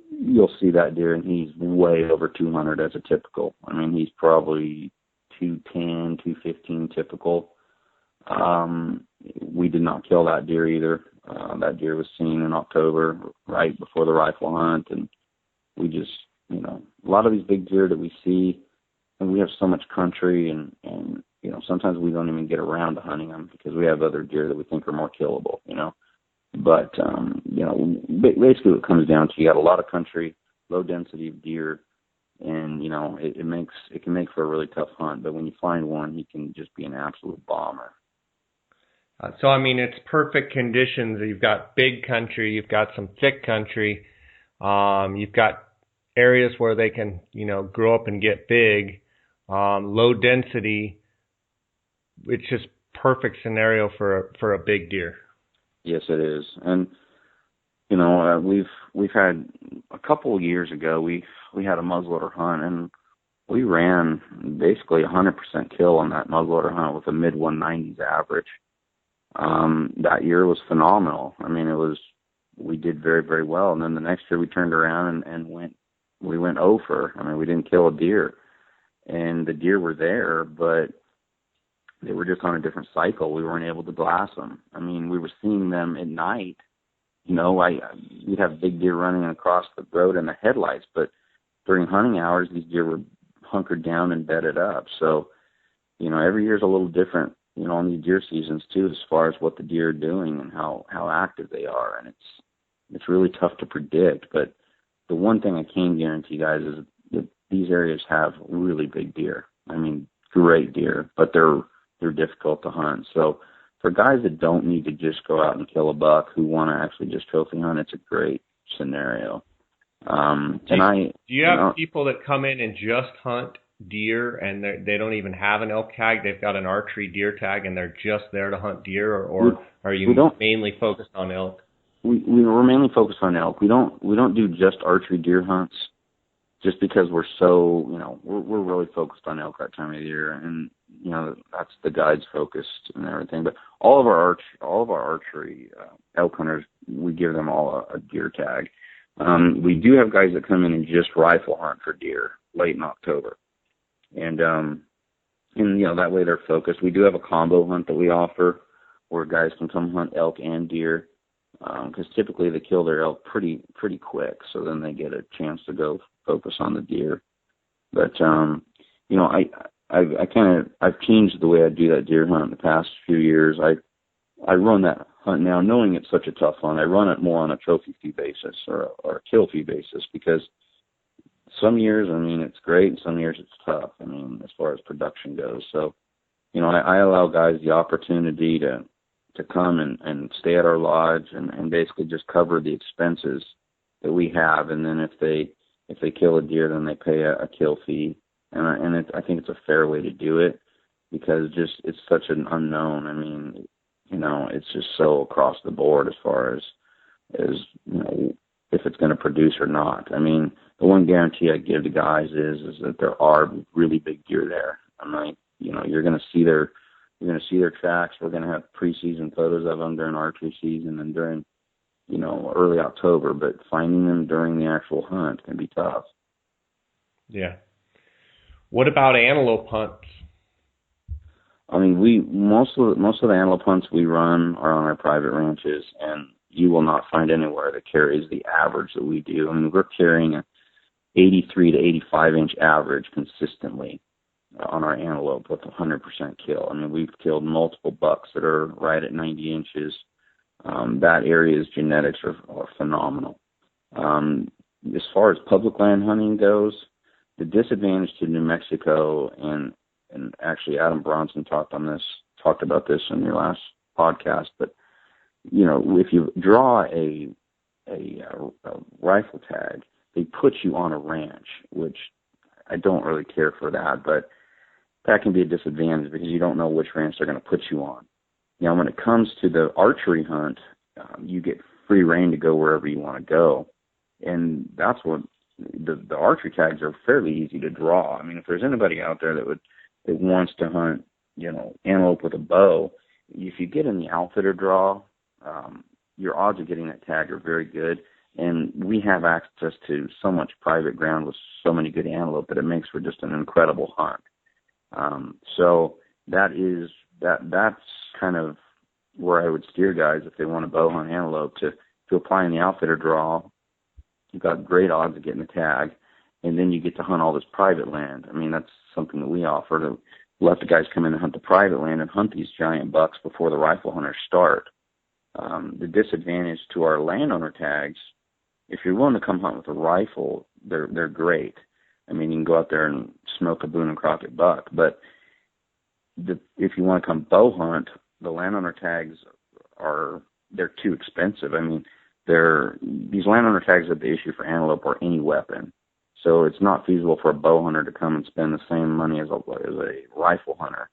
you'll see that deer, and he's way over 200 as a typical. I mean, he's probably 210, 215 typical. We did not kill that deer either. That deer was seen in October, right before the rifle hunt, and we just, a lot of these big deer that we see, and we have so much country, and sometimes we don't even get around to hunting them because we have other deer that we think are more killable, But, basically what it comes down to, you got a lot of country, low density of deer, and, it can make for a really tough hunt. But when you find one, he can just be an absolute bomber. So, I mean, it's perfect conditions. You've got big country, you've got some thick country, you've got areas where they can, grow up and get big, low density. It's just perfect scenario for a big deer. Yes, it is. And, we've had a couple of years ago, we had a muzzleloader hunt, and we ran basically 100% kill on that muzzleloader hunt with a mid 190s average. That year was phenomenal. I mean, we did very, very well. And then the next year we turned around and we went over. I mean, we didn't kill a deer, and the deer were there, but they were just on a different cycle. We weren't able to glass them. I mean, we were seeing them at night. We'd have big deer running across the road in the headlights, but during hunting hours, these deer were hunkered down and bedded up. So, every year's a little different, on these deer seasons too, as far as what the deer are doing and how active they are. And it's really tough to predict. But the one thing I can guarantee, guys, is that these areas have really big deer. I mean, great deer, but they're difficult to hunt. So for guys that don't need to just go out and kill a buck, who want to actually just trophy hunt, it's a great scenario. Do you have people that come in and just hunt deer, and they don't even have an elk tag? They've got an archery deer tag, and they're just there to hunt deer, or are you mainly focused on elk? We're mainly focused on elk. We don't do just archery deer hunts, just because we're so, we're really focused on elk that time of year, and that's the guide's focused and everything. But all of our archery elk hunters, we give them all a deer tag. We do have guys that come in and just rifle hunt for deer late in October, and that way they're focused. We do have a combo hunt that we offer where guys can come hunt elk and deer, because typically they kill their elk pretty quick, so then they get a chance to go focus on the deer. But I've changed the way I do that deer hunt in the past few years. I run that hunt now, knowing it's such a tough hunt. I run it more on a trophy fee basis or a kill fee basis, because some years, it's great, and some years it's tough. As far as production goes. So, I allow guys the opportunity to come and stay at our lodge and basically just cover the expenses that we have, and then if they kill a deer, then they pay a kill fee, and I think it's a fair way to do it, because it's such an unknown. It's just so across the board as far as if it's going to produce or not. The one guarantee I give to guys is that there are really big deer there. You're going to see their tracks. We're going to have preseason photos of them during archery season and during, early October, but finding them during the actual hunt can be tough. Yeah. What about antelope hunts? Most of the antelope hunts we run are on our private ranches, and you will not find anywhere that carries the average that we do. We're carrying a 83 to 85 inch average consistently on our antelope with 100% kill. We've killed multiple bucks that are right at 90 inches. That area's genetics are phenomenal. As far as public land hunting goes, the disadvantage to New Mexico, and actually Adam Bronson talked about this in your last podcast, but if you draw a rifle tag, they put you on a ranch, which I don't really care for that, but that can be a disadvantage because you don't know which ranch they're going to put you on. Now, when it comes to the archery hunt, you get free reign to go wherever you want to go. And that's what the archery tags are fairly easy to draw. I mean, if there's anybody out there that wants to hunt, antelope with a bow, if you get in the outfitter draw, your odds of getting that tag are very good. And we have access to so much private ground with so many good antelope that it makes for just an incredible hunt. So that's kind of where I would steer guys if they want to bow hunt antelope to apply in the outfitter draw. You've got great odds of getting the tag, and then you get to hunt all this private land. I mean, that's something that we offer, to let the guys come in and hunt the private land and hunt these giant bucks before the rifle hunters start. The disadvantage to our landowner tags, if you're willing to come hunt with a rifle, they're great. I mean, you can go out there and smoke a Boone and Crockett buck, but if you want to come bow hunt, the landowner tags they're too expensive. I mean, these landowner tags that they issue for antelope or any weapon, so it's not feasible for a bow hunter to come and spend the same money as a rifle hunter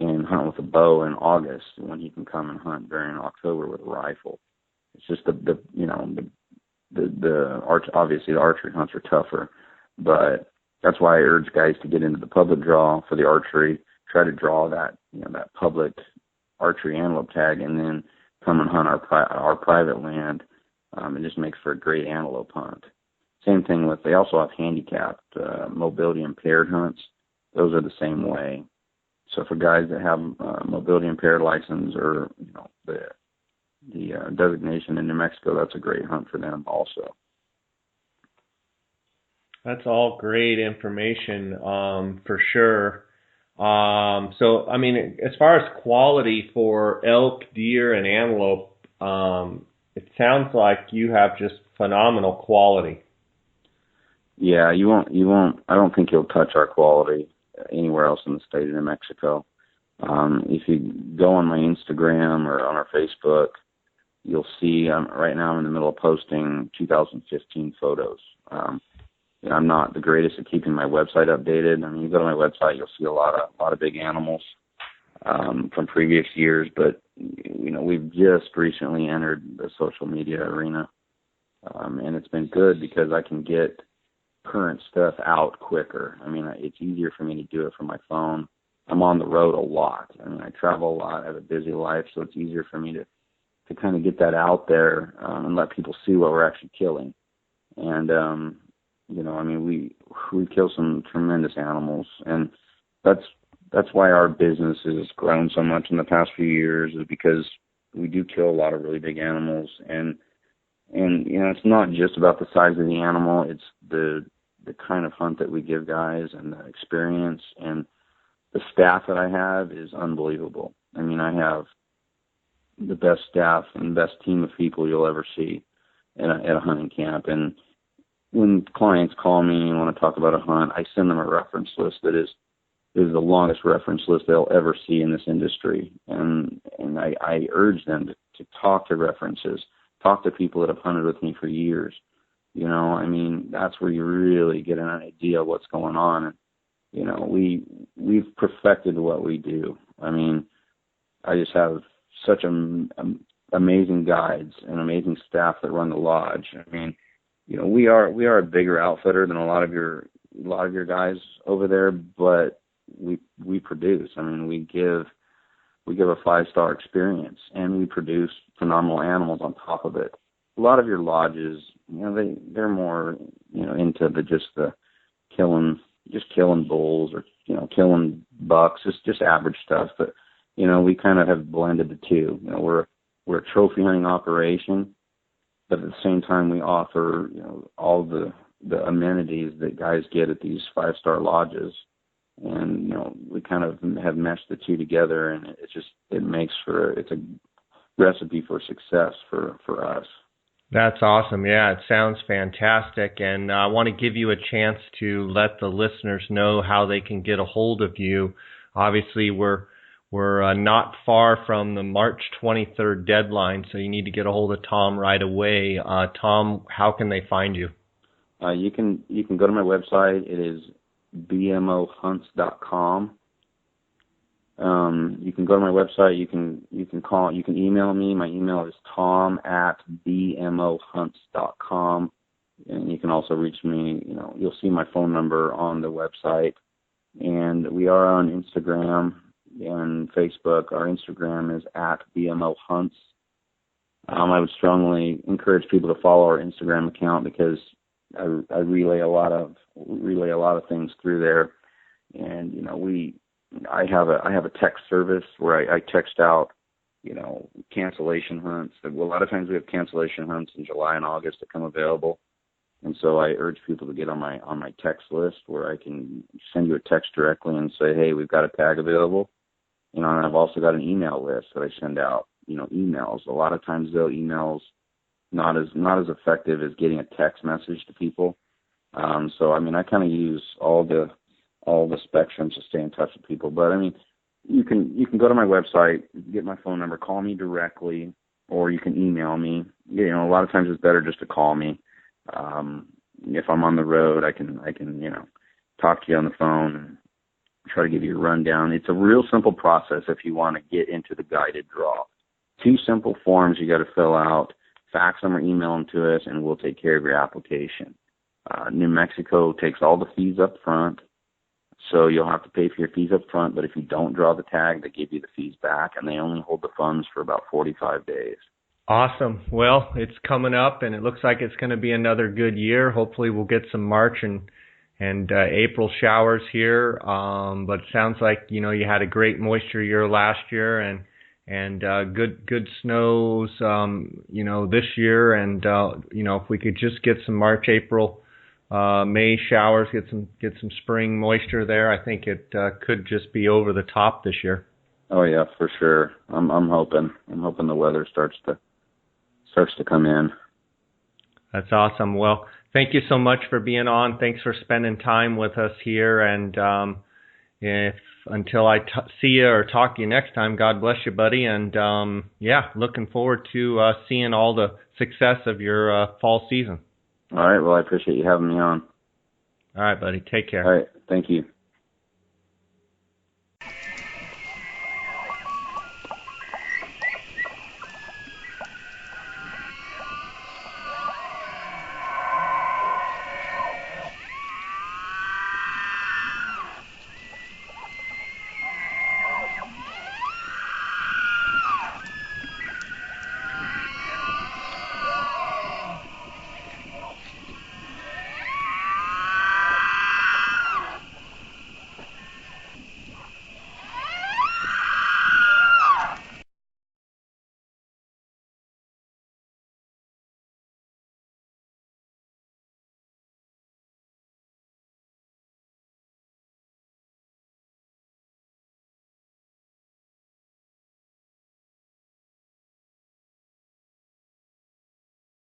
and hunt with a bow in August when he can come and hunt during October with a rifle. It's just obviously the archery hunts are tougher, but that's why I urge guys to get into the public draw for the archery, try to draw that public archery antelope tag, and then come and hunt our private land. It just makes for a great antelope hunt. Same thing they also have handicapped, mobility impaired hunts. Those are the same way. So for guys that have mobility impaired license or the designation in New Mexico, that's a great hunt for them also. That's all great information, for sure. So, I mean, as far as quality for elk, deer, and antelope, it sounds like you have just phenomenal quality. Yeah, you won't. I don't think you'll touch our quality anywhere else in the state of New Mexico. If you go on my Instagram or on our Facebook, you'll see right now I'm in the middle of posting 2015 photos. I'm not the greatest at keeping my website updated. I mean, you go to my website, you'll see a lot of big animals from previous years, but we've just recently entered the social media arena, and it's been good because I can get current stuff out quicker. I mean, it's easier for me to do it from my phone. I'm on the road a lot. I mean, I travel a lot. I have a busy life, so it's easier for me to kind of get that out there and let people see what we're actually killing. And I mean, we kill some tremendous animals, and that's why our business has grown so much in the past few years, is because we do kill a lot of really big animals. And it's not just about the size of the animal, it's the kind of hunt that we give guys and the experience, and the staff that I have is unbelievable. I mean, I have the best staff and best team of people you'll ever see at a hunting camp. And when clients call me and want to talk about a hunt, I send them a reference list that is the longest reference list they'll ever see in this industry. And I urge them to talk to references, talk to people that have hunted with me for years. I mean, that's where you really get an idea of what's going on. And, we've perfected what we do. I mean, I just have such amazing guides and amazing staff that run the lodge. I mean, we are a bigger outfitter than a lot of your guys over there, but we produce. I mean, we give a 5-star experience, and we produce phenomenal animals on top of it. A lot of your lodges, they're more into the killing bulls or killing bucks. It's just average stuff, but we kind of have blended the two. We're a trophy hunting operation, but at the same time we offer all the amenities that guys get at these 5-star lodges, and we kind of have meshed the two together, and it's a recipe for success for us. That's awesome. Yeah, it sounds fantastic. And I want to give you a chance to let the listeners know how they can get a hold of you. Obviously, we're not far from the March 23rd deadline, so you need to get a hold of Tom right away. Tom, how can they find you? You can go to my website. It is bmohunts.com, You can go to my website. You can call. You can email me. My email is tom@bmohunts.com, and you can also reach me. You'll see my phone number on the website, and we are on Instagram and Facebook. Our Instagram is @bmohunts. I would strongly encourage people to follow our Instagram account because I relay a lot of things through there, and I have a text service where I text out cancellation hunts. A lot of times we have cancellation hunts in July and August that come available, and so I urge people to get on my text list where I can send you a text directly and say, hey, we've got a tag available. And I've also got an email list that I send out. Emails. A lot of times though, emails not as effective as getting a text message to people. So I kind of use all the spectrums to stay in touch with people. But you can go to my website, get my phone number, call me directly, or you can email me. A lot of times it's better just to call me. If I'm on the road, I can talk to you on the phone and try to give you a rundown. It's a real simple process if you want to get into the guided draw. 2 simple forms you got to fill out, fax them or email them to us, and we'll take care of your application. New Mexico takes all the fees up front, so you'll have to pay for your fees up front, but if you don't draw the tag, they give you the fees back, and they only hold the funds for about 45 days. Awesome. Well, it's coming up, and it looks like it's going to be another good year. Hopefully we'll get some March and April showers here, but it sounds like, you had a great moisture year last year, and good snows, this year. And, if we could just get some March, April, May showers, get some spring moisture there, I think it could just be over the top this year. Oh yeah, for sure. I'm hoping the weather starts to come in. That's awesome. Well, thank you so much for being on. Thanks for spending time with us here. And until I see you or talk to you next time, God bless you, buddy. And looking forward to seeing all the success of your fall season. All right. Well, I appreciate you having me on. All right, buddy. Take care. All right. Thank you.